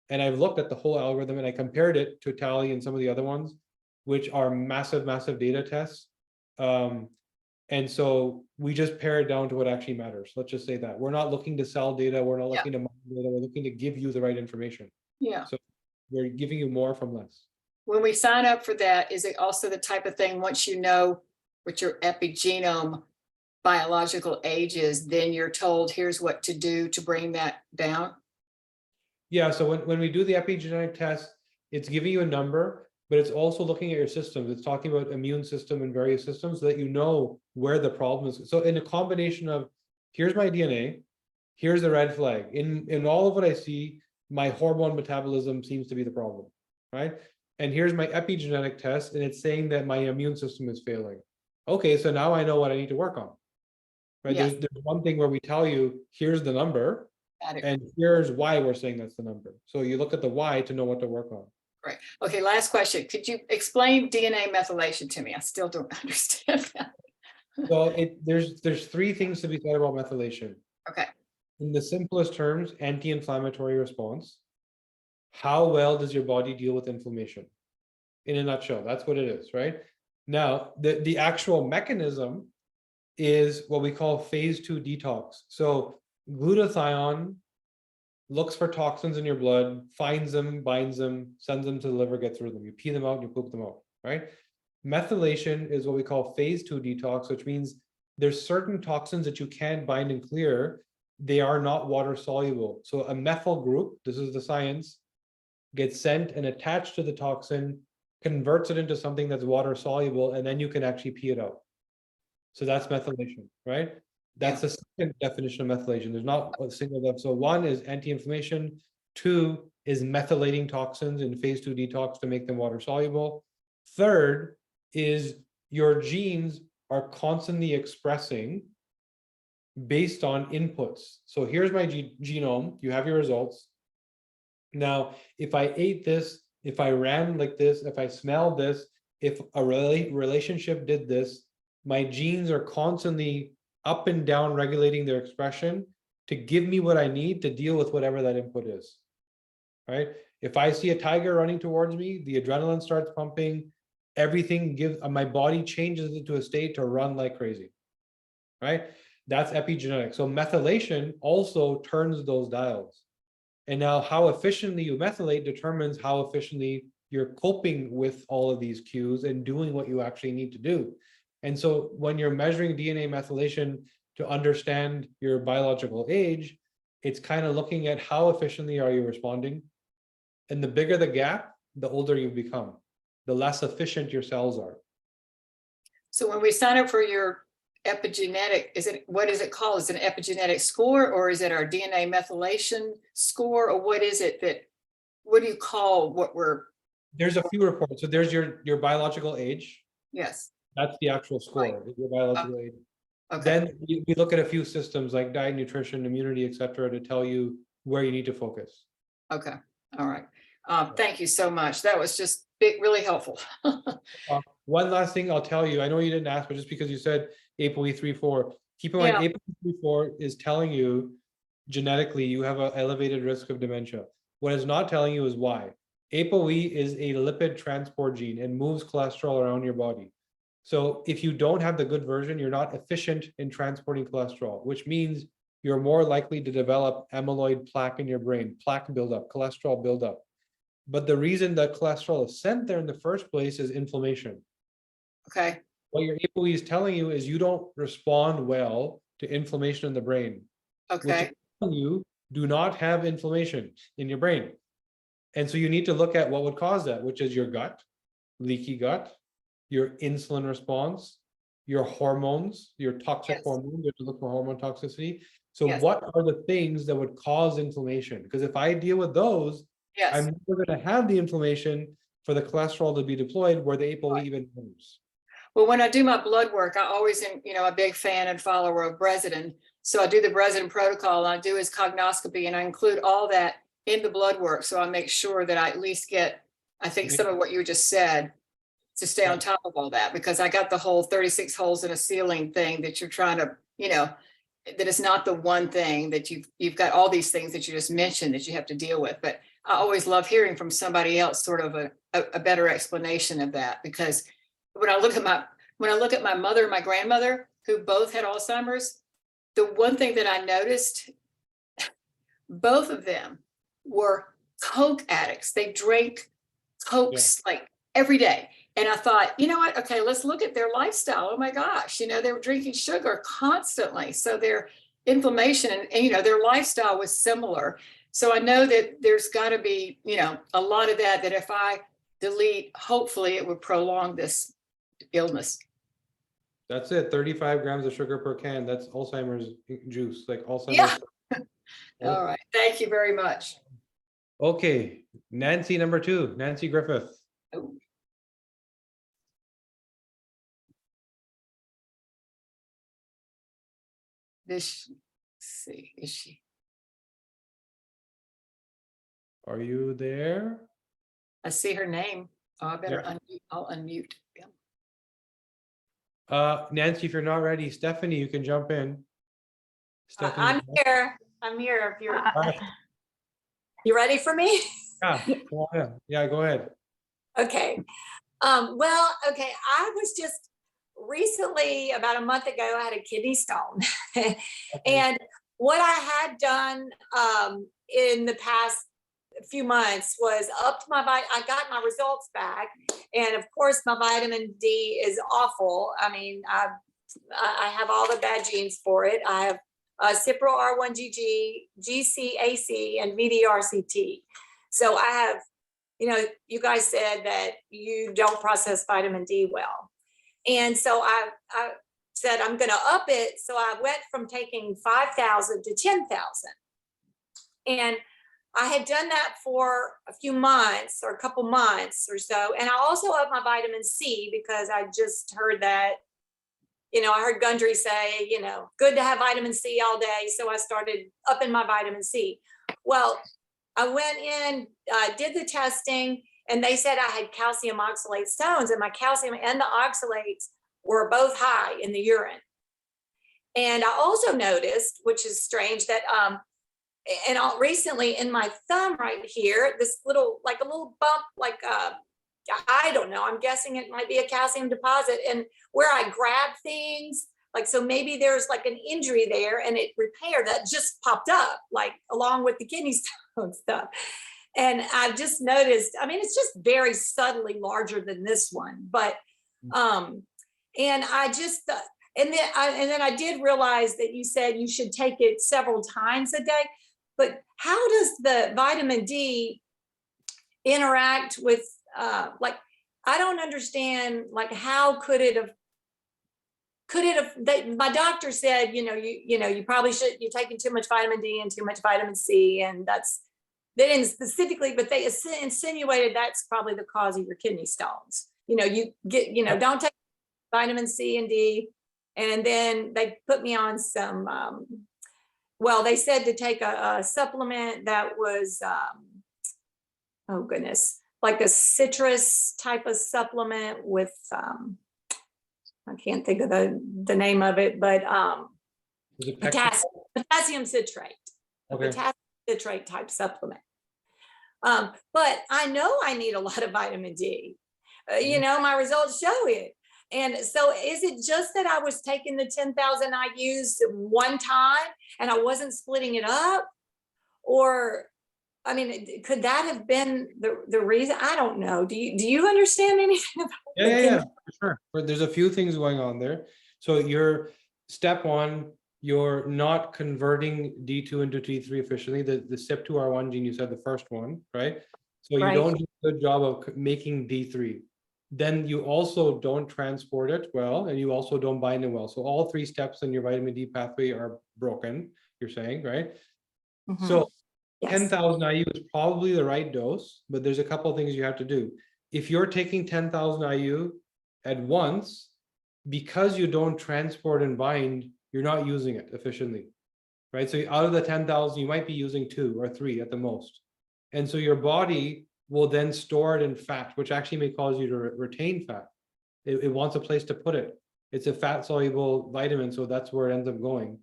And I've looked at the whole algorithm and I compared it to Tally and some of the other ones, which are massive, massive data tests. And so we just pare it down to what actually matters. Let's just say that. We're not looking to sell data. We're not looking to mine data. We're looking to give you the right information. Yeah. So we're giving you more from less. When we sign up for that, is it also the type of thing, once you know what your epigenome biological age is, then you're told here's what to do to bring that down? Yeah, so when we do the epigenetic test, it's giving you a number, but it's also looking at your systems. It's talking about immune system and various systems so that you know where the problem is. So in a combination of, here's my DNA, here's the red flag. In all of what I see, my hormone metabolism seems to be the problem, right? And here's my epigenetic test, and it's saying that my immune system is failing. Okay, so now I know what I need to work on. right? Yes. There's one thing where we tell you, here's the number, Got it. and here's why we're saying that's the number. So you look at the why to know what to work on. Great. Okay, last question. Could you explain DNA methylation to me? I still don't understand that. So there's three things to be said about methylation. Okay, In the simplest terms, anti-inflammatory response. How well does your body deal with inflammation? In a nutshell, that's what it is, right? Now, the actual mechanism is what we call phase 2 detox. So glutathione looks for toxins in your blood, finds them, binds them, sends them to the liver, gets rid of them. You pee them out and you poop them out, right? Methylation is what we call phase 2 detox, which means there's certain toxins that you can't bind and clear. They are not water soluble. So a methyl group, this is the science, gets sent and attached to the toxin, converts it into something that's water soluble, and then you can actually pee it out. So that's methylation, right? That's the second definition of methylation. There's not a single level. So one is anti-inflammation. Two is methylating toxins in phase 2 detox to make them water soluble. Third is your genes are constantly expressing based on inputs. So here's my genome. You have your results. Now, if I ate this, if I ran like this, if I smelled this, if a relationship did this, my genes are constantly up and down regulating their expression to give me what I need to deal with whatever that input is, right? If I see a tiger running towards me, the adrenaline starts pumping, everything gives, my body changes into a state to run like crazy, right? That's epigenetic. So methylation also turns those dials. And now how efficiently you methylate determines how efficiently you're coping with all of these cues and doing what you actually need to do. And so when you're measuring DNA methylation to understand your biological age, it's kind of looking at how efficiently are you responding. And the bigger the gap, the older you become, the less efficient your cells are. so when we sign up for your epigenetic, what is it called? Is it an epigenetic score, or is it our DNA methylation score, or what is it what do you call what we're? There's a few reports. So there's your biological age. Yes. That's the actual score, your biological age. Okay. Then we look at a few systems like diet, nutrition, immunity, et cetera, to tell you where you need to focus. Okay. All right. Thank you so much. That was just really helpful. One last thing I'll tell you, I know you didn't ask, but just because you said ApoE34, keep in mind ApoE34 is telling you genetically you have an elevated risk of dementia. What it's not telling you is why. ApoE is a lipid transport gene and moves cholesterol around your body. So if you don't have the good version, you're not efficient in transporting cholesterol, which means you're more likely to develop amyloid plaque in your brain, plaque buildup, cholesterol buildup. But the reason that cholesterol is sent there in the first place is inflammation. Okay. What your ApoE is telling you is you don't respond well to inflammation in the brain. Which Okay. is telling you do not have inflammation in your brain. And so you need to look at what would cause that, which is your gut, leaky gut, your insulin response, your hormones, your toxic hormones. You have to look for hormone toxicity. So what are the things that would cause inflammation? Because if I deal with those, I'm never going to have the inflammation for the cholesterol to be deployed where the ApoE even moves. Well, when I do my blood work, I always am, a big fan and follower of Bresidin. So I do the Bresidin protocol, and I do his cognoscopy, and I include all that in the blood work. So I make sure that I at least get, I think, some of what you just said to stay on top of all that, because I got the whole 36 holes in a ceiling thing that you're trying to, that it's not the one thing that you've got all these things that you just mentioned that you have to deal with. But I always love hearing from somebody else sort of a better explanation of that, because when I look at my mother and my grandmother, who both had Alzheimer's, the one thing that I noticed, both of them were Coke addicts. They drank Cokes like every day. And I thought, you know what? Okay, let's look at their lifestyle. Oh my gosh, they were drinking sugar constantly. So their inflammation and their lifestyle was similar. So I know that there's got to be, a lot of that if I delete, hopefully it would prolong this illness. That's it. 35 grams of sugar per can. That's Alzheimer's juice, like Alzheimer's. Yeah. All right. Thank you very much. Okay. Nancy, number 2, Nancy Griffith. Oh. this, let's see, is she? Are you there? I see her name. Oh, I better unmute. I'll unmute. Yeah. Nancy, if you're not ready, Stephanie, you can jump in. Stephanie, I'm here. I'm here. If you're, Alright. you ready for me? Yeah, go ahead. Yeah, go ahead. Okay. Well, okay. I was just recently, about a month ago, I had a kidney stone. And what I had done in the past few months was upped my I got my results back, and of course my vitamin D is awful. I mean, I have all the bad genes for it. I have Cipro R1GG, GCAC, and VDRCT. So I have, you know, you guys said that you don't process vitamin D well. And so I said, I'm going to up it. So I went from taking 5,000 to 10,000. And I had done that for a few months or a couple months or so. And I also upped my vitamin C because I just heard that, you know, I heard Gundry say, you know, good to have vitamin C all day. So I started upping my vitamin C. Well, I went in, did the testing, and they said I had calcium oxalate stones, and my calcium and the oxalates were both high in the urine. And I also noticed, which is strange, that and recently in my thumb right here, this little, like a little bump, like I don't know, I'm guessing it might be a calcium deposit, and where I grab things, like, so maybe there's like an injury there and it repaired, that just popped up, like along with the kidney stone stuff. And I've just noticed, I mean, it's just very subtly larger than this one, but and I just and then I did realize that you said you should take it several times a day. But how does the vitamin D interact with like, I don't understand, like, how could it have my doctor said, you probably should, you're taking too much vitamin D and too much vitamin C, and they didn't specifically, but they insinuated that's probably the cause of your kidney stones. You get, don't take vitamin C and D. And then they put me on some, well, they said to take a supplement that was, oh goodness, like a citrus type of supplement with, I can't think of the name of it, but Is it potassium citrate, a Okay. potassium citrate type supplement. But I know I need a lot of vitamin D. My results show it. And so is it just that I was taking the 10,000 IUs one time and I wasn't splitting it up? Or, I mean, could that have been the reason? I don't know. Do you understand anything about Yeah, for sure. There's a few things going on there. So you're step one, you're not converting D2 into T3 efficiently. The CYP2R1 gene, you said the first one, right? So you Right. don't do a good job of making D3. Then you also don't transport it well, and you also don't bind it well. So all three steps in your vitamin D pathway are broken, you're saying, right? Mhm. So Yes. 10,000 IU is probably the right dose, but there's a couple of things you have to do. If you're taking 10,000 IU at once, because you don't transport and bind, you're not using it efficiently, right? So out of the 10,000, you might be using 2 or 3 at the most. And so your body will then store it in fat, which actually may cause you to retain fat. It wants a place to put it. It's a fat soluble vitamin, so that's where it ends up going.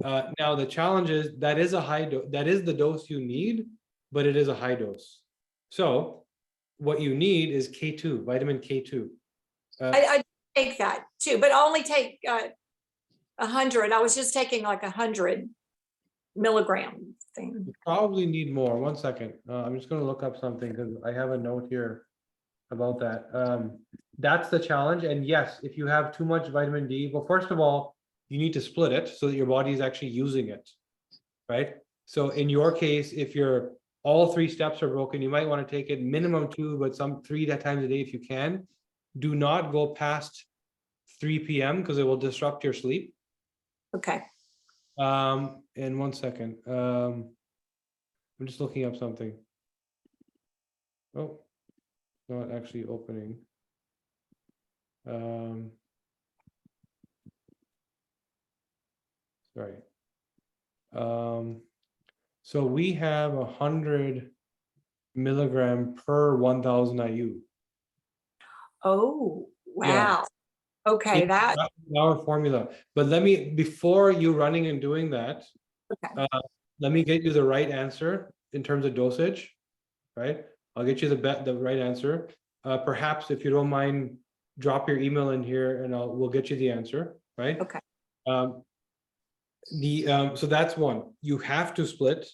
Now the challenge is that is a high dose. That is the dose you need, but it is a high dose. So what you need is K2, vitamin K2. I take that too, but only take 100. I was just taking like 100 milligram thing. You probably need more. 1 second. I'm just going to look up something because I have a note here about that. That's the challenge. And yes, if you have too much vitamin D, well, first of all, you need to split it so that your body is actually using it, right? So in your case, if you're all three steps are broken, you might want to take it minimum 2, but some 3 times a day if you can. Do not go past 3 p.m. because it will disrupt your sleep. Okay. And 1 second. I'm just looking up something. Oh, not actually opening. sorry. So we have 100 milligram per 1,000 IU. Oh, Yeah. wow. Okay, that, That's our formula. But let me, before you running and doing that, okay. let me get you the right answer in terms of dosage, right? I'll get you the right answer. Perhaps if you don't mind, drop your email in here and we'll get you the answer, right? Okay. So that's one. You have to split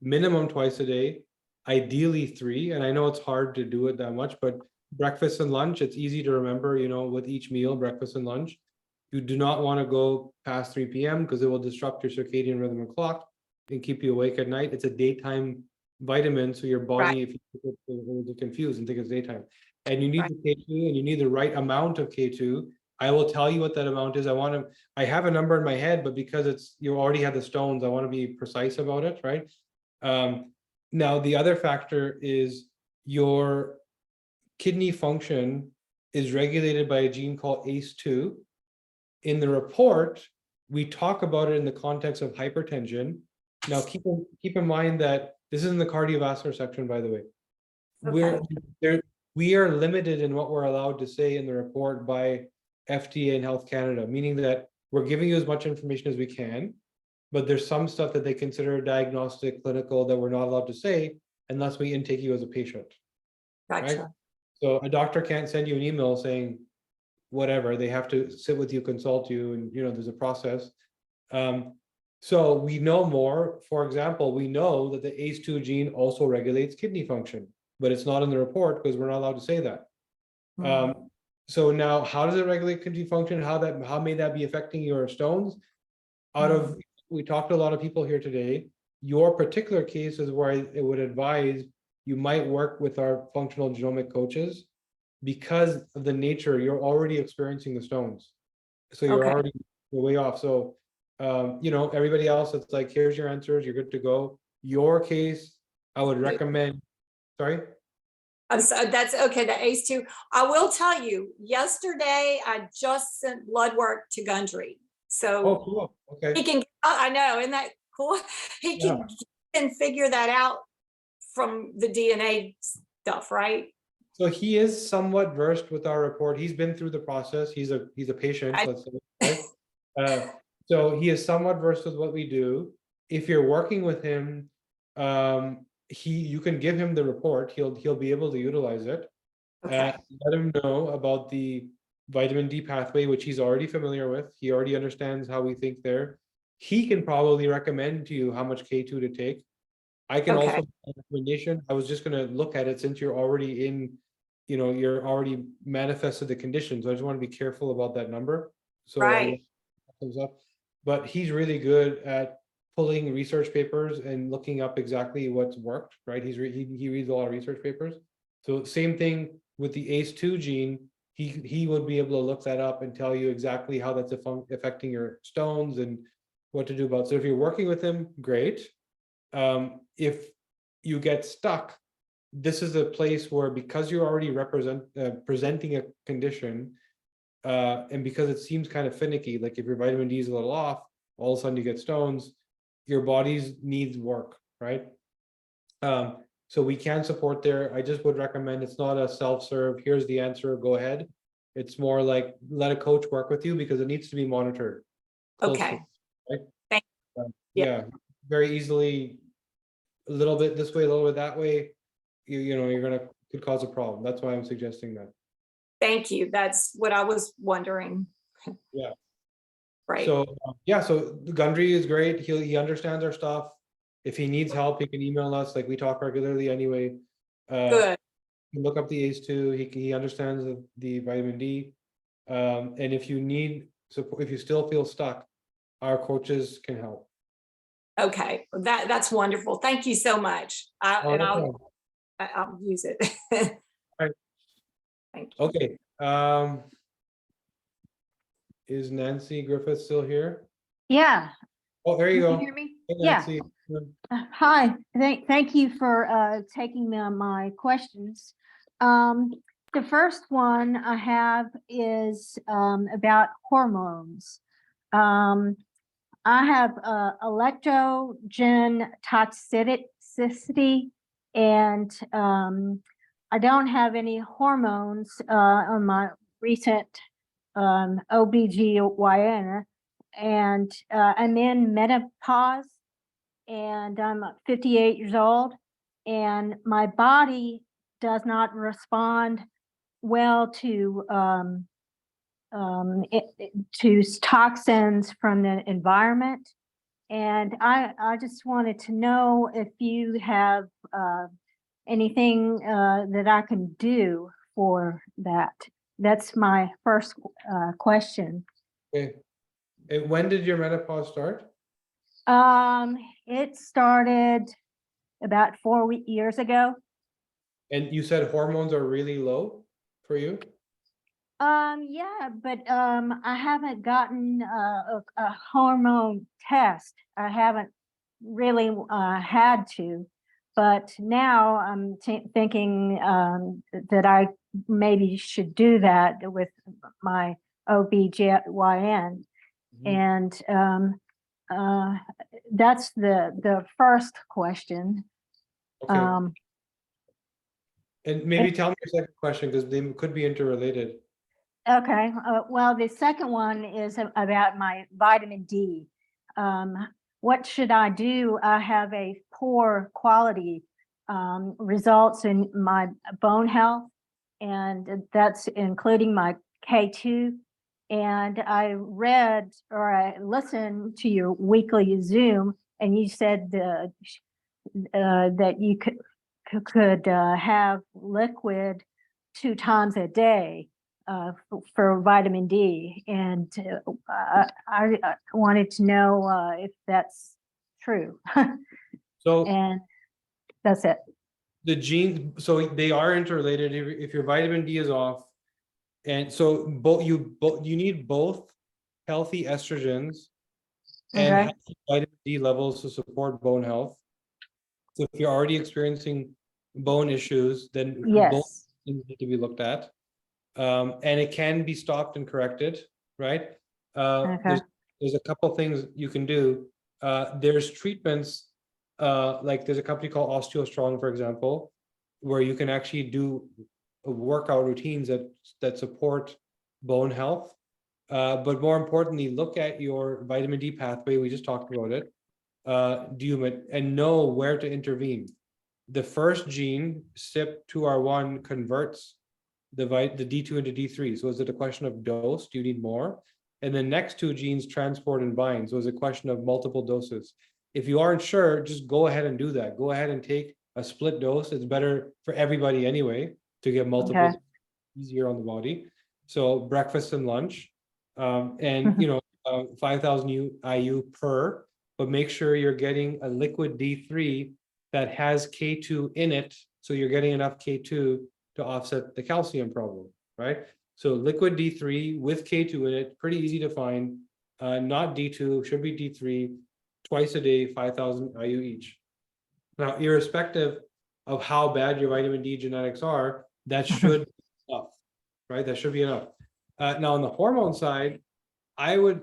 minimum twice a day, ideally 3. And I know it's hard to do it that much, but breakfast and lunch, it's easy to remember, you know, with each meal, breakfast and lunch. You do not want to go past 3 p.m. because it will disrupt your circadian rhythm and clock and keep you awake at night. It's a daytime vitamin, so your body, if you will get confused and think it's daytime. And you need Right. the K2 and you need the right amount of K2. I will tell you what that amount is. I have a number in my head, but because you already have the stones, I want to be precise about it, right? Now, the other factor is your kidney function is regulated by a gene called ACE2. In the report, we talk about it in the context of hypertension. Now, keep in mind that this is in the cardiovascular section, by the way. We are limited in what we're allowed to say in the report by FDA and Health Canada, meaning that we're giving you as much information as we can, but there's some stuff that they consider diagnostic, clinical, that we're not allowed to say unless we intake you as a patient. Gotcha. Right? So a doctor can't send you an email saying whatever. They have to sit with you, consult you, and there's a process. So we know more. For example, we know that the ACE2 gene also regulates kidney function, but it's not in the report because we're not allowed to say that. So now, how does it regulate kidney function? How may that be affecting your stones? We talked to a lot of people here today. Your particular case is where it would advise you might work with our functional genomic coaches because of the nature. You're already experiencing the stones, so you're Okay. already way off. So everybody else, it's like, here's your answers, you're good to go. Your case, I would recommend. Sorry. So that's okay. The ACE2. I will tell you, yesterday I just sent blood work to Gundry. So Oh, cool. Okay. he can, I know, isn't that cool? He can figure that out from the DNA stuff, right? So he is somewhat versed with our report. He's been through the process. He's a patient, let's say, right? So he is somewhat versed with what we do. If you're working with him, you can give him the report. He'll be able to utilize it. Okay. Let him know about the vitamin D pathway, which he's already familiar with. He already understands how we think there. He can probably recommend to you how much K2 to take. I can also make a recommendation. I was just going to look at it since you're already in, you're already manifested the conditions. I just want to be careful about that number. So Right. comes up, but he's really good at pulling research papers and looking up exactly what's worked, right? He reads a lot of research papers. So same thing with the ACE2 gene. He would be able to look that up and tell you exactly how that's affecting your stones and what to do about it. So if you're working with him, great. If you get stuck, this is a place where, because you're already presenting a condition, and because it seems kind of finicky, like if your vitamin D is a little off, all of a sudden you get stones, your body's needs work, right? So we can support there. I just would recommend, it's not a self-serve, here's the answer, go ahead. It's more like, let a coach work with you because it needs to be monitored closely, Okay. right? Thank Yeah, very easily, a little bit this way, a little bit that way, you're could cause a problem. That's why I'm suggesting that. Thank you. That's what I was wondering. Yeah. Right. So so Gundry is great. He understands our stuff. If he needs help, he can email us. Like, we talk regularly anyway. Good. You can look up the ACE2. He understands the vitamin D. And if you need support, if you still feel stuck, our coaches can help. Okay. That's wonderful. Thank you so much. I'll use it. Right. Thank you. Okay. Is Nancy Griffith still here? Yeah. Oh, there you Can go. you hear me? Hey, Yeah. Nancy. Hi, thank you for taking my questions. The first one I have is about hormones. I have electrogen toxicity, and I don't have any hormones on my recent OBGYN, and I'm in menopause, and I'm 58 years old, and my body does not respond well to toxins from the environment. And I just wanted to know if you have anything that I can do for that. That's my first question. Okay. And when did your menopause start? It started about 4 years ago. And you said hormones are really low for you? Yeah, but I haven't gotten a hormone test. I haven't really had to, but now I'm thinking that I maybe should do that with my OBGYN. And that's the first question. Okay. Um, And maybe tell me your second question, because they could be interrelated. Okay, well, the second one is about my vitamin D. What should I do? I have a poor quality results in my bone health, and that's including my K2. And I read or I listened to your weekly Zoom, and you said that you could have liquid 2 times a day for vitamin D, and I wanted to know if that's true. So And that's it. the genes, so they are interrelated. If your vitamin D is off, and so you need both healthy estrogens and Okay. healthy vitamin D levels to support bone health. So if you're already experiencing bone issues, then both Yes. things need to be looked at. And it can be stopped and corrected, right? Okay. There's a couple things you can do. There's treatments, like there's a company called OsteoStrong, for example, where you can actually do workout routines that support bone health. But more importantly, look at your vitamin D pathway. We just talked about it. And know where to intervene. The first gene, CYP2R1, converts the D2 into D3. So is it a question of dose? Do you need more? And the next 2 genes transport and bind. So it's a question of multiple doses. If you aren't sure, just go ahead and do that. Go ahead and take a split dose. It's better for everybody anyway to get multiple, Okay. easier on the body. So breakfast and lunch, and 5,000 IU per, but make sure you're getting a liquid D3 that has K2 in it. So you're getting enough K2 to offset the calcium problem, right? So liquid D3 with K2 in it, pretty easy to find. Not D2, should be D3, twice a day, 5,000 IU each. Now, irrespective of how bad your vitamin D genetics are, that should be enough, right? That should be enough. Now, on the hormone side, I would,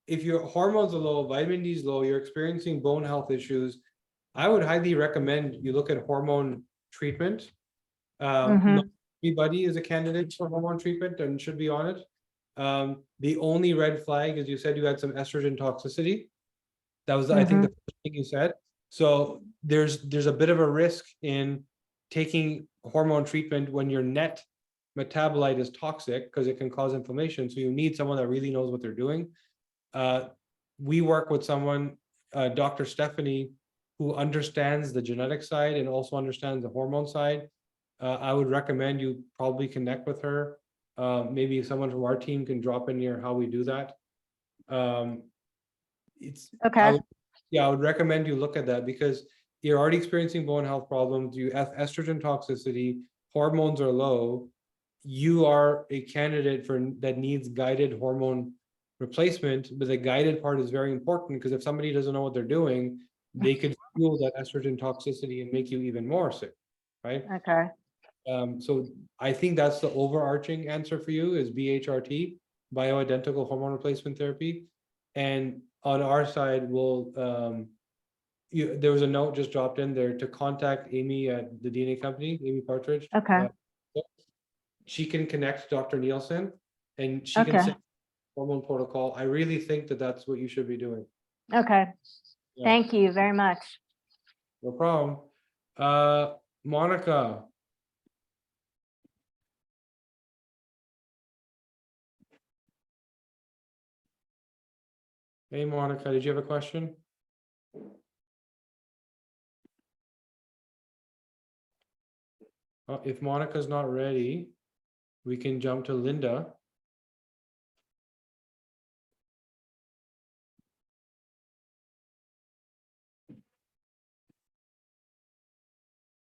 if your hormones are low, vitamin D is low, you're experiencing bone health issues, I would highly recommend you look at hormone treatment. Not everybody is a candidate for hormone treatment and should be on it. The only red flag is you said you had some estrogen toxicity. That was, I think, the first thing you said. So there's a bit of a risk in taking hormone treatment when your net metabolite is toxic, because it can cause inflammation. So you need someone that really knows what they're doing. We work with someone, Dr. Stephanie, who understands the genetic side and also understands the hormone side. I would recommend you probably connect with her. Maybe someone from our team can drop in here how we do that. Okay. I would recommend you look at that, because you're already experiencing bone health problems. You have estrogen toxicity, hormones are low. You are a candidate that needs guided hormone replacement, but the guided part is very important, because if somebody doesn't know what they're doing, they could fuel that estrogen toxicity and make you even more sick, right? Okay. So I think that's the overarching answer for you is BHRT, bioidentical hormone replacement therapy. And on our side, we'll, there was a note just dropped in there to contact Amy at the DNA company, Amy Partridge. Okay. She can connect Dr. Nielsen and she can Okay. send hormone protocol. I really think that that's what you should be doing. Okay. Yeah. Thank you very much. No problem. Monica. Hey, Monica, did you have a question? If Monica's not ready, we can jump to Linda.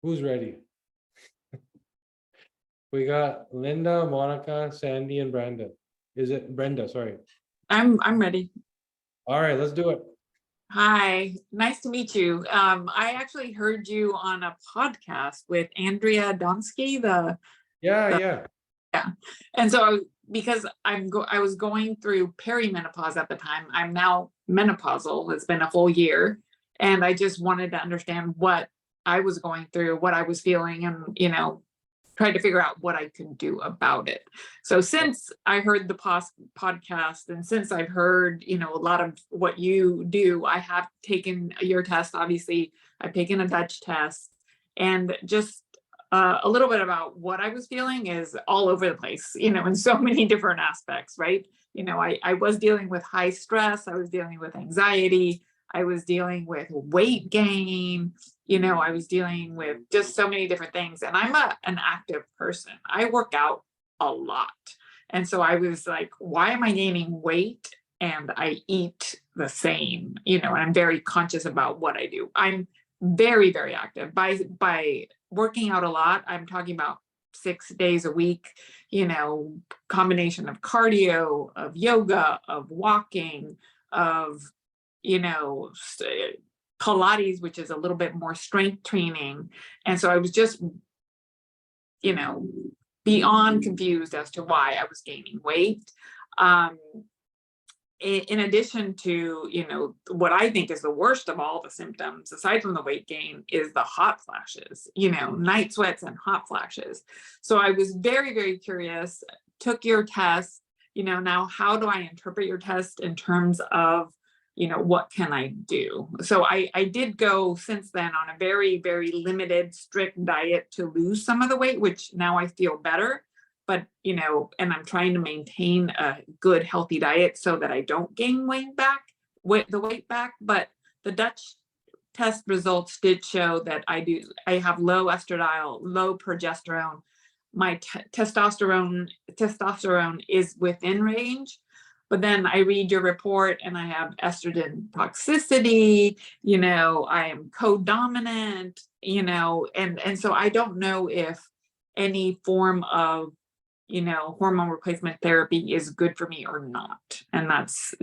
Who's ready? We got Linda, Monica, Sandy, and Brandon. Is it Brenda? Sorry. I'm ready. All right, let's do it. Hi, nice to meet you. I actually heard you on a podcast with Andrea Donsky, Yeah. and so because I was going through perimenopause at the time. I'm now menopausal. It's been a whole year, and I just wanted to understand what I was going through, what I was feeling, and tried to figure out what I could do about it. So since I heard the podcast, and since I've heard, a lot of what you do, I have taken your test. Obviously, I've taken a Dutch test, and just a little bit about what I was feeling is all over the place, in so many different aspects, right? I was dealing with high stress. I was dealing with anxiety. I was dealing with weight gain. I was dealing with just so many different things. And I'm an active person. I work out a lot. And so I was like, why am I gaining weight? And I eat the same, and I'm very conscious about what I do. I'm very, very active. By working out a lot, I'm talking about 6 days a week, combination of cardio, of yoga, of walking, of, Pilates, which is a little bit more strength training. And so I was just, beyond confused as to why I was gaining weight. In addition to, what I think is the worst of all the symptoms, aside from the weight gain, is the hot flashes, night sweats and hot flashes. So I was very, very curious, took your test, now how do I interpret your test in terms of, what can I do? So I did go since then on a very, very limited, strict diet to lose some of the weight, which now I feel better. But, and I'm trying to maintain a good, healthy diet so that I don't gain weight back. But the Dutch test results did show that I have low estradiol, low progesterone. My testosterone is within range. But then I read your report and I have estrogen toxicity, I am co-dominant, and so I don't know if any form of, hormone replacement therapy is good for me or not. And that's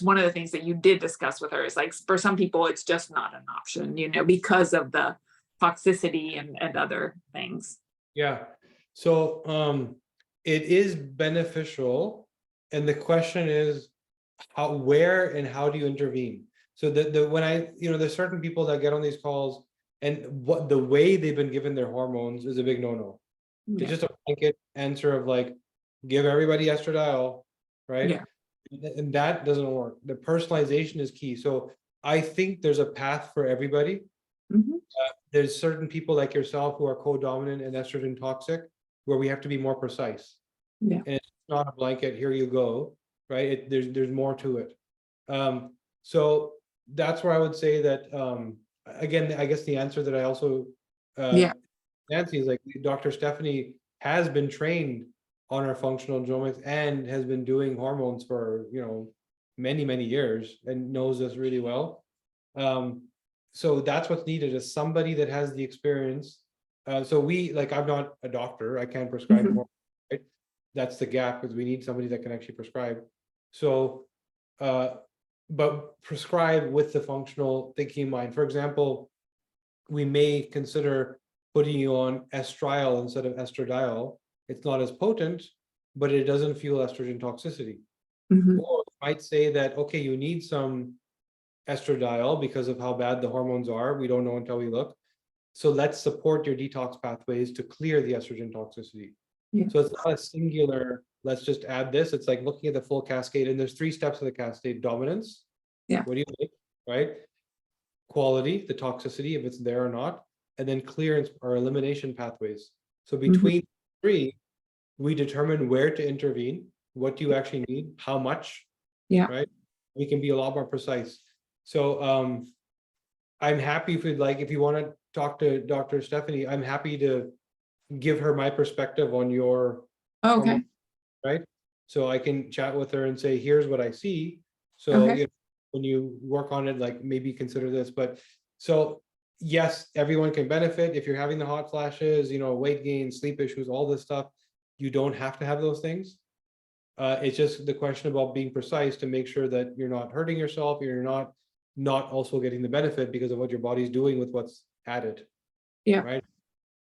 one of the things that you did discuss with her, is like, for some people, it's just not an option, because of the toxicity and other things. Yeah. So it is beneficial. And the question is where and how do you intervene? So when there's certain people that get on these calls, and what the way they've been given their hormones is a big no-no. Yeah. It's just a blanket answer of like, give everybody estradiol, right? Yeah. And that doesn't work. The personalization is key. So I think there's a path for everybody. Mm-hmm. There's certain people like yourself who are co-dominant and estrogen toxic, where we have to be more precise. Yeah. And it's not a blanket, here you go, right? There's more to it. So that's where I would say that, again, I guess the answer that I also, Nancy, is like, Dr. Stephanie has been trained on our functional genomics and has been doing hormones for, many, many years and knows us really well. So that's what's needed, is somebody that has the experience. So I'm not a doctor, I can't prescribe Mhm. hormones, right? That's the gap, because we need somebody that can actually prescribe. So, but prescribe with the functional thinking in mind. For example, we may consider putting you on estriol instead of estradiol. It's not as potent, but it doesn't feel estrogen toxicity. Mhm. Or it might say that, okay, you need some estradiol because of how bad the hormones are. We don't know until we look. So let's support your detox pathways to clear the estrogen toxicity. Yeah. So it's not a singular, let's just add this. It's like looking at the full cascade, and there's 3 steps of the cascade: dominance. Yeah. What do you think? Right? Quality, the toxicity, if it's there or not, and then clearance or elimination pathways. So between 3, we determine where to intervene, what do you actually need, how much. Yeah. Right? We can be a lot more precise. So I'm happy if you want to talk to Dr. Stephanie, I'm happy to give her my perspective on your Okay. hormone, right? So I can chat with her and say, here's what I see. So Okay. you know, when you work on it, like maybe consider this. But so yes, everyone can benefit if you're having the hot flashes, you know, weight gain, sleep issues, all this stuff. You don't have to have those things. It's just the question about being precise to make sure that you're not hurting yourself, you're not also getting the benefit because of what your body's doing with what's added. Yeah. Right.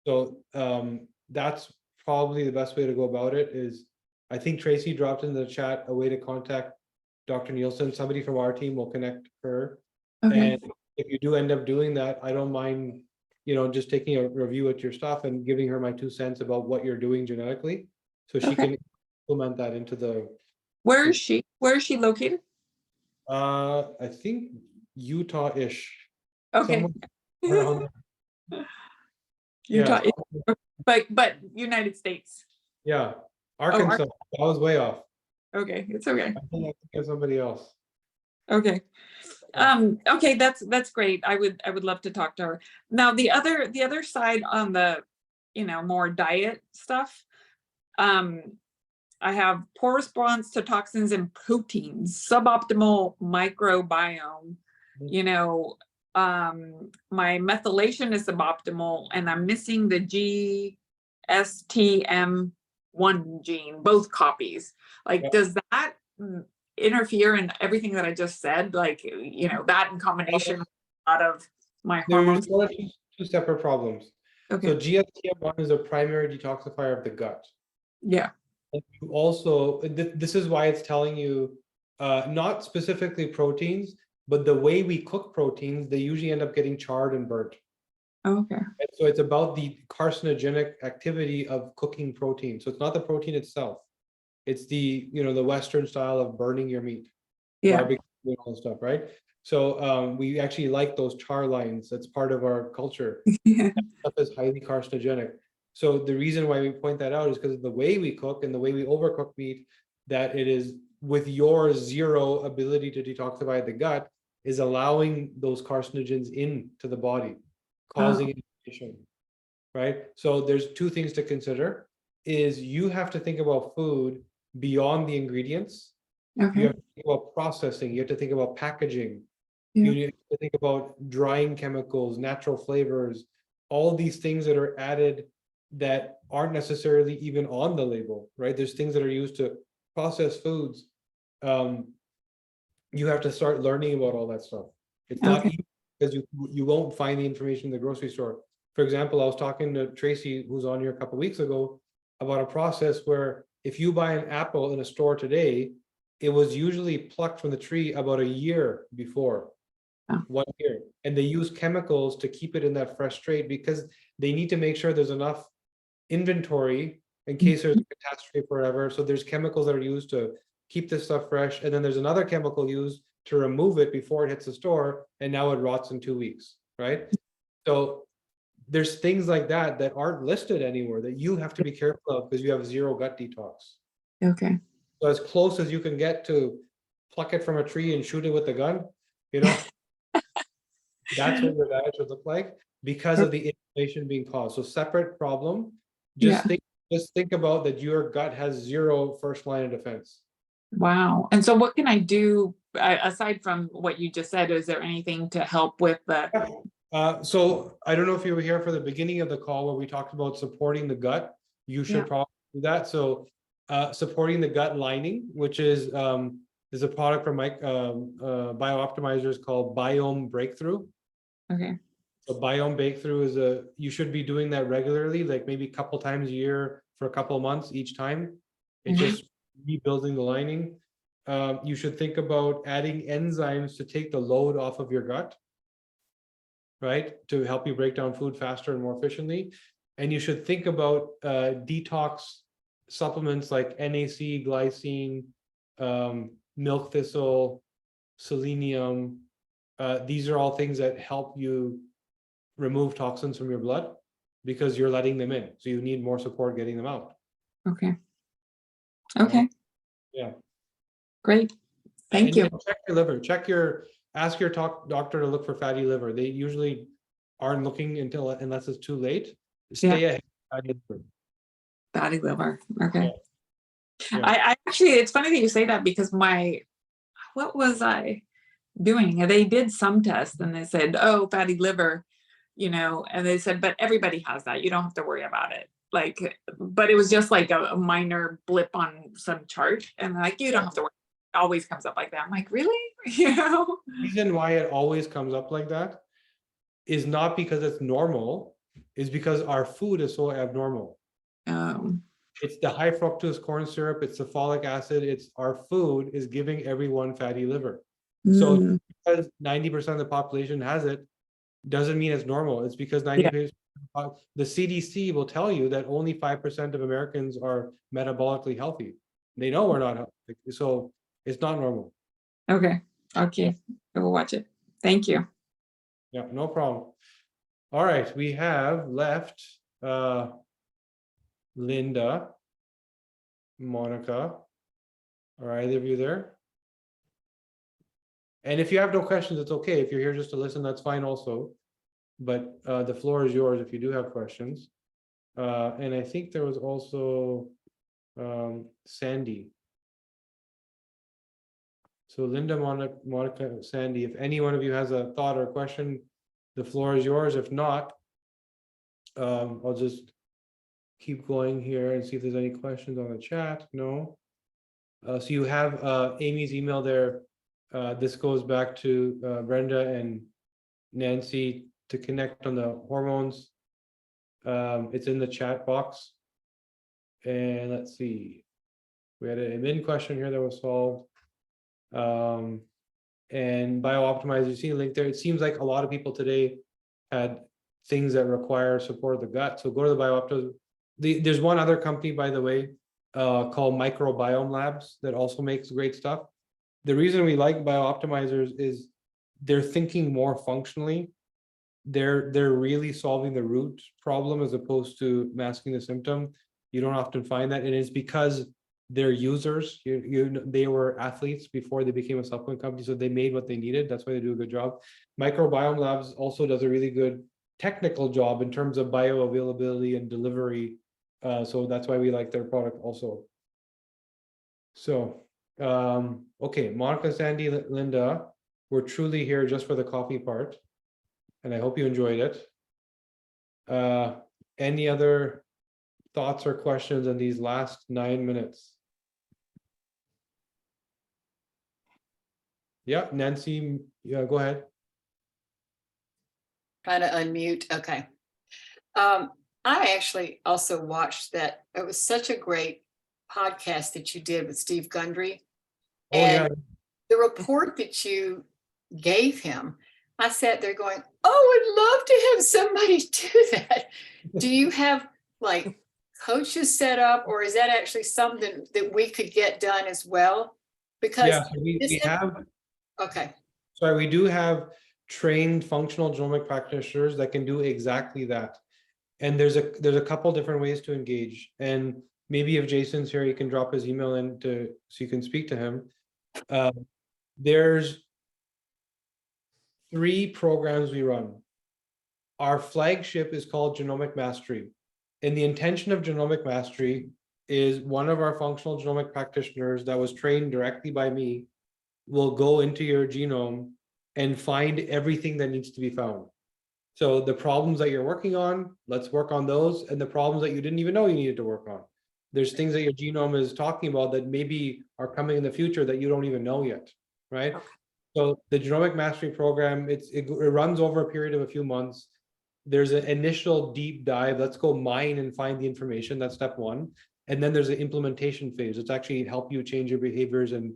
So that's probably the best way to go about it. Is I think Tracy dropped in the chat a way to contact Dr. Nielsen. Somebody from our team will connect her. Okay. And if you do end up doing that, I don't mind, you know, just taking a review at your stuff and giving her my 2 cents about what you're doing genetically, so she Okay. can implement that into the. Where is she? Where is she located? I think Utah-ish. Okay. Somewhere around there. Utah, Yeah. but United States. Yeah, Arkansas. I was way off. Okay, it's okay. I think of somebody else. Okay. Okay, that's great. I would love to talk to her. Now the other side on the, you know, more diet stuff. I have poor response to toxins and proteins, suboptimal microbiome, you know, my methylation is suboptimal, and I'm missing the GSTM1 gene, both copies. Like, Yeah. does that interfere in everything that I just said? Like, you know, that in combination with a lot of my There's hormones. 2 separate problems. Okay. So GSTM1 is a primary detoxifier of the gut. Yeah. And you also, this is why it's telling you, not specifically proteins, but the way we cook proteins, they usually end up getting charred and burnt. Okay. And so it's about the carcinogenic activity of cooking protein. So it's not the protein itself. It's the, you know, the Western style of burning your meat, Yeah. barbecue, and all that stuff, right? So we actually like those char lines. That's part of our culture. Yeah. That stuff is highly carcinogenic. So the reason why we point that out is because of the way we cook and the way we overcook meat, that it is with your 0 ability to detoxify the gut, is allowing those carcinogens into the body, causing inflammation, right? So there's 2 things to consider. Is you have to think about food beyond the ingredients. Okay. You have to think about processing. You have to think about packaging. Yeah. You need to think about drying chemicals, natural flavors, all these things that are added that aren't necessarily even on the label, right? There's things that are used to process foods. You have to start learning about all that stuff. It's not Okay. easy because you won't find the information in the grocery store. For example, I was talking to Tracy, who's on here a couple of weeks ago, about a process where if you buy an apple in a store today, it was usually plucked from the tree about a year before. Oh. 1 year. And they use chemicals to keep it in that fresh state because they need to make sure there's enough inventory in case there's a catastrophe forever. So there's chemicals that are used to keep this stuff fresh. And then there's another chemical used to remove it before it hits the store. And now it rots in 2 weeks, right? So there's things like that that aren't listed anywhere that you have to be careful of because you have 0 gut detox. Okay. So as close as you can get to pluck it from a tree and shoot it with a gun, you know, that's what your diet should look like because of the inflammation being caused. So separate problem. Just think about that your gut has 0 first line of defense. Wow. And so what can I do aside from what you just said? Is there anything to help with the? So I don't know if you were here for the beginning of the call where we talked about supporting the gut. You should probably do that. So supporting the gut lining, which is a product from BioOptimizers called Biome Breakthrough. Okay. So Biome Breakthrough is you should be doing that regularly, like maybe a couple times a year for a couple of months each time. It's just rebuilding the lining. you should think about adding enzymes to take the load off of your gut, right? To help you break down food faster and more efficiently. And you should think about detox supplements like NAC, glycine, milk thistle, selenium. These are all things that help you remove toxins from your blood because you're letting them in. So you need more support getting them out. Okay. Okay, Yeah. great. Thank And you. check your liver. Ask your doctor to look for fatty liver. They usually aren't looking unless it's too late. Stay ahead of fatty liver. Fatty liver. Okay. Yeah. I actually, it's funny that you say that because what was I doing? They did some test and they said, oh, fatty liver, and they said, but everybody has that. You don't have to worry about it. But it was just like a minor blip on some chart. And like, you don't have to worry. It always comes up like that. I'm like, really? The reason why it always comes up like that is not because it's normal, is because our food is so abnormal. It's the high fructose corn syrup, it's the folic acid, it's our food is giving everyone fatty liver. So because 90% of the population has it, doesn't mean it's normal. It's because 90%, the CDC will tell you that only 5% of Americans are metabolically healthy. They know we're not healthy, so it's not normal. Okay. I will watch it. Thank you. Yeah, no problem. All right, we have left Linda, Monica. Are either of you there? And if you have no questions, it's okay. If you're here just to listen, that's fine also. But the floor is yours if you do have questions. And I think there was also Sandy. So Linda, Monica, Sandy, if any one of you has a thought or question, the floor is yours. If not, I'll just keep going here and see if there's any questions on the chat. No. So you have Amy's email there. This goes back to Brenda and Nancy to connect on the hormones. It's in the chat box. And let's see. We had an admin question here that was solved. And BioOptimize, you see a link there. It seems like a lot of people today had things that require support of the gut. So go to the BioOptimize. There's one other company, by the way, called Microbiome Labs that also makes great stuff. The reason we like BioOptimizers is they're thinking more functionally. They're really solving the root problem as opposed to masking the symptom. You don't often find that, and it's because they're users. They were athletes before they became a supplement company, so they made what they needed. That's why they do a good job. Microbiome Labs also does a really good technical job in terms of bioavailability and delivery. So that's why we like their product also. So, okay, Monica, Sandy, Linda, we're truly here just for the coffee part. And I hope you enjoyed it. Any other thoughts or questions in these last 9 minutes? Yeah, Nancy, yeah, go ahead. Trying to unmute. Okay. I actually also watched that. It was such a great podcast that you did with Steve Gundry. Oh, and yeah. the report that you gave him, I sat there going, oh, I'd love to have somebody do that. Do you have like coaches set up, or is that actually something that we could get done as well? Because Yeah, so we have. Okay. Sorry, we do have trained functional genomic practitioners that can do exactly that. And there's a couple different ways to engage. And maybe if Jason's here, you can drop his email in so you can speak to him. There's 3 programs we run. Our flagship is called Genomic Mastery. And the intention of Genomic Mastery is one of our functional genomic practitioners that was trained directly by me will go into your genome and find everything that needs to be found. So the problems that you're working on, let's work on those. And the problems that you didn't even know you needed to work on. There's things that your genome is talking about that maybe are coming in the future that you don't even know yet, right? Okay. So the Genomic Mastery Program, it runs over a period of a few months. There's an initial deep dive. Let's go mine and find the information. That's step 1. And then there's an implementation phase. It's actually help you change your behaviors and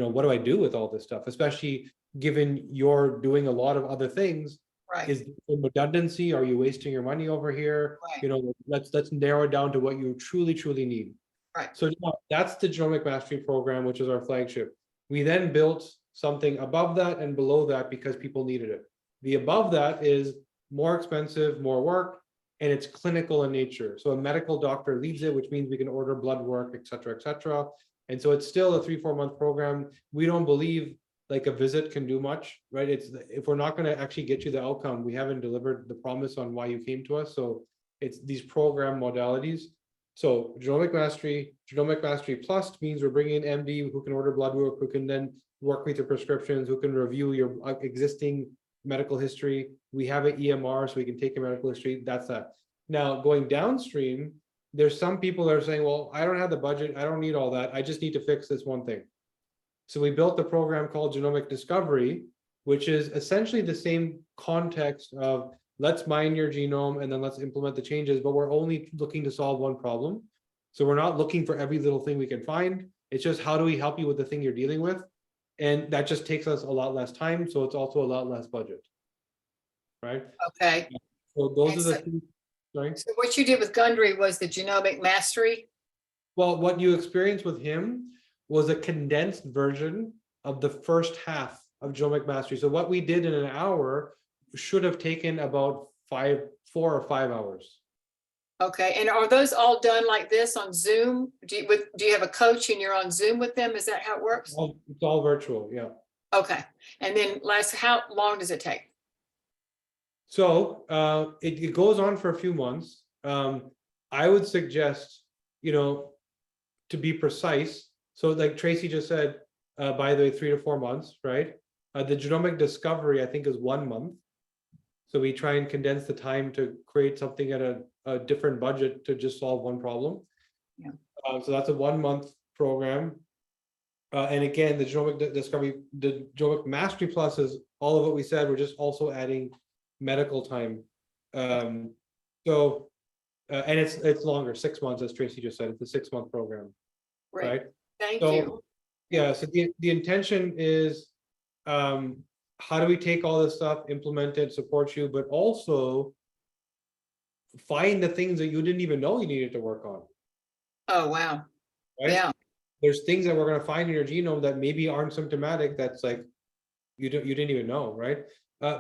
what do I do with all this stuff, especially given you're doing a lot of other things. Right, Is there redundancy? Are you wasting your money over here? Right. Let's narrow it down to what you truly need. Right. So that's the Genomic Mastery Program, which is our flagship. We then built something above that and below that because people needed it. The above that is more expensive, more work, and it's clinical in nature. So a medical doctor leads it, which means we can order blood work, et cetera, et cetera. And so it's still a 3-4 month program. We don't believe like a visit can do much, right? It's if we're not going to actually get you the outcome, we haven't delivered the promise on why you came to us. So it's these program modalities. So Genomic Mastery Plus means we're bringing in MD who can order blood work, who can then work with your prescriptions, who can review your existing medical history. We have an EMR, so we can take your medical history. That's that. Now going downstream, there's some people that are saying, well, I don't have the budget. I don't need all that. I just need to fix this one thing. So we built a program called Genomic Discovery, which is essentially the same context of let's mine your genome and then let's implement the changes, but we're only looking to solve one problem. So we're not looking for every little thing we can find. It's just how do we help you with the thing you're dealing with? And that just takes us a lot less time. So it's also a lot less budget. Right? Okay. So those And are the so- things. Sorry. So what you did with Gundry was the genomic mastery? Well, what you experienced with him was a condensed version of the first half of Genomic Mastery. So what we did in an hour should have taken about 4 or 5 hours. Okay, and are those all done like this on Zoom? Do you have a coach and you're on Zoom with them? Is that how it works? It's all virtual, yeah. Okay, and then how long does it take? So it goes on for a few months. I would suggest, to be precise. So like Tracy just said, by the way, 3 to 4 months, right? The genomic discovery, I think, is 1 month. So we try and condense the time to create something at a different budget to just solve one problem. Yeah. So that's a 1 month program. And again, the genomic discovery, the Genomic Mastery Plus is all of what we said. We're just also adding medical time. And it's longer, 6 months, as Tracy just said. It's a 6 month program, Great. right? Thank So, you. yeah, so the intention is, how do we take all this stuff, implement it, support you, but also find the things that you didn't even know you needed to work on, Oh, wow. right? Yeah, There's things that we're going to find in your genome that maybe aren't symptomatic. That's like you didn't even know, right?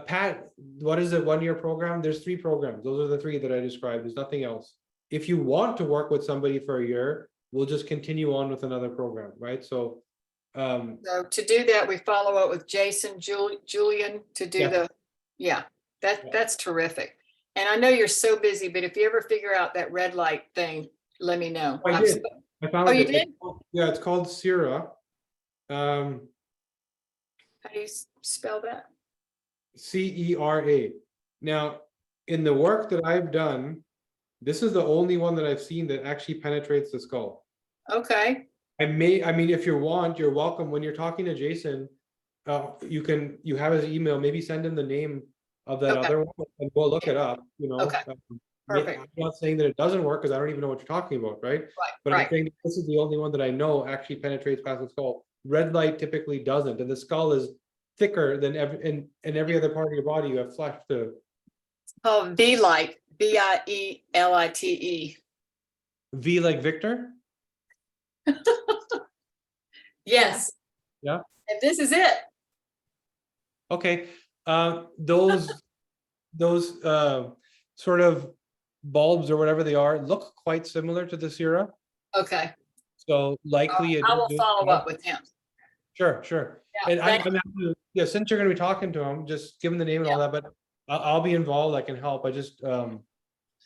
Pat, what is it? 1 year program? There's 3 programs. Those are the 3 that I described. There's nothing else. If you want to work with somebody for a year, we'll just continue on with another program, right? So, so to do that, we follow up with Jason, Julian to do Yeah. that's terrific. And I know you're so busy, but if you ever figure out that red light thing, let me know. I did. I found Oh, you it. did? Yeah, it's called Sira. How do you spell that? CERA. Now, in the work that I've done, this is the only one that I've seen that actually penetrates the skull. Okay, I mean, if you want, you're welcome. When you're talking to Jason, you have his email, maybe send him the name of that Okay. other one and we'll look it up, Okay. Perfect. I'm not saying that it doesn't work because I don't even know what you're talking about, right? Right, But I'm right. saying this is the only one that I know actually penetrates past the skull. Red light typically doesn't, and the skull is thicker than in every other part of your body. You have flesh to. Oh, V-Light, VIELITE. V like Victor? Yes. Yeah. And this is it. Okay, those sort of bulbs or whatever they are look quite similar to the Sira. Okay. So likely I will follow up with him. Sure. Yeah, And thank- I'm happy to- since you're gonna be talking to him, just give him the name and all that, but I'll be involved, I can help. I just, I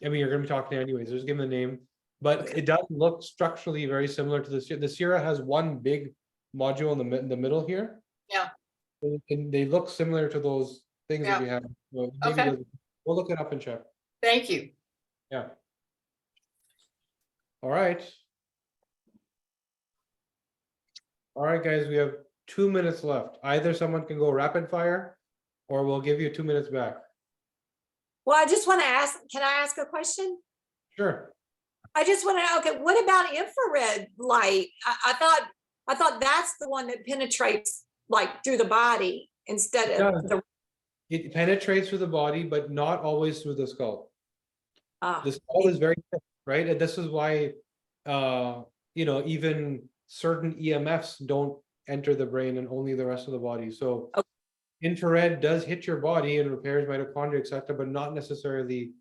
mean, you're gonna be talking to anyways, just give him the name. But it does look structurally very similar to the Sira. The Sira has one big module in the middle here. Yeah. And they look similar to those things that we have. So maybe Okay. we'll look it up and check. Thank you. Yeah. All right. All right, guys, we have 2 minutes left. Either someone can go rapid fire or we'll give you 2 minutes back. Well, I just want to ask, can I ask a question? Sure. I just want to know, okay, what about infrared light? I thought I thought that's the one that penetrates like through the body instead It of does. the, It penetrates through the body, but not always through the skull. ah, The skull is very thick, right? And this is why, you know, even certain EMFs don't enter the brain and only the rest of the body. So Okay. infrared does hit your body and repairs mitochondria, etc., but not necessarily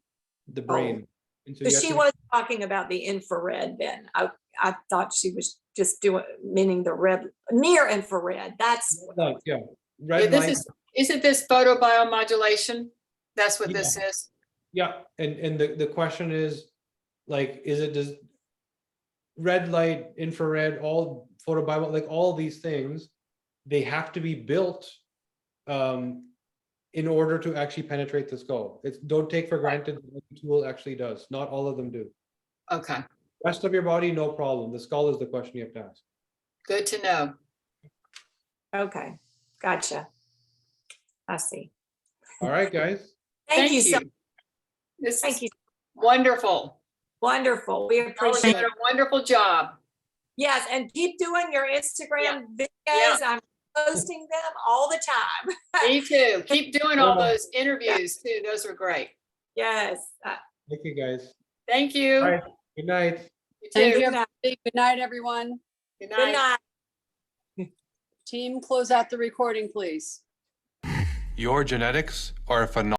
the brain. And so so you have she to- was talking about the infrared then. I thought she was just meaning the red, near infrared. That's, Like, yeah, Yeah, red this light. isn't this photobiomodulation? That's what this is. Yeah, and the question is, like, does red light, infrared, all photobiology, like all these things, they have to be built in order to actually penetrate the skull. It's don't take for granted what the tool actually does. Not all of them do. Okay, Rest of your body, no problem. The skull is the question you have to ask. good to know. okay, gotcha. I see. All right, guys. Thank you so, This thank is you. wonderful. Wonderful. We Always appreciate done it. a wonderful job. Yes, and keep doing your Instagram Yeah. videos. I'm posting them all the time. Me too. Keep doing all Yeah. those interviews too. Those were great. Yes. Thank you, guys. Thank you. All right. Good night. You Thank too. you, everybody. Good night, everyone. Good Good night. night. Team, close out the recording, please. Your genetics are a phenomenon.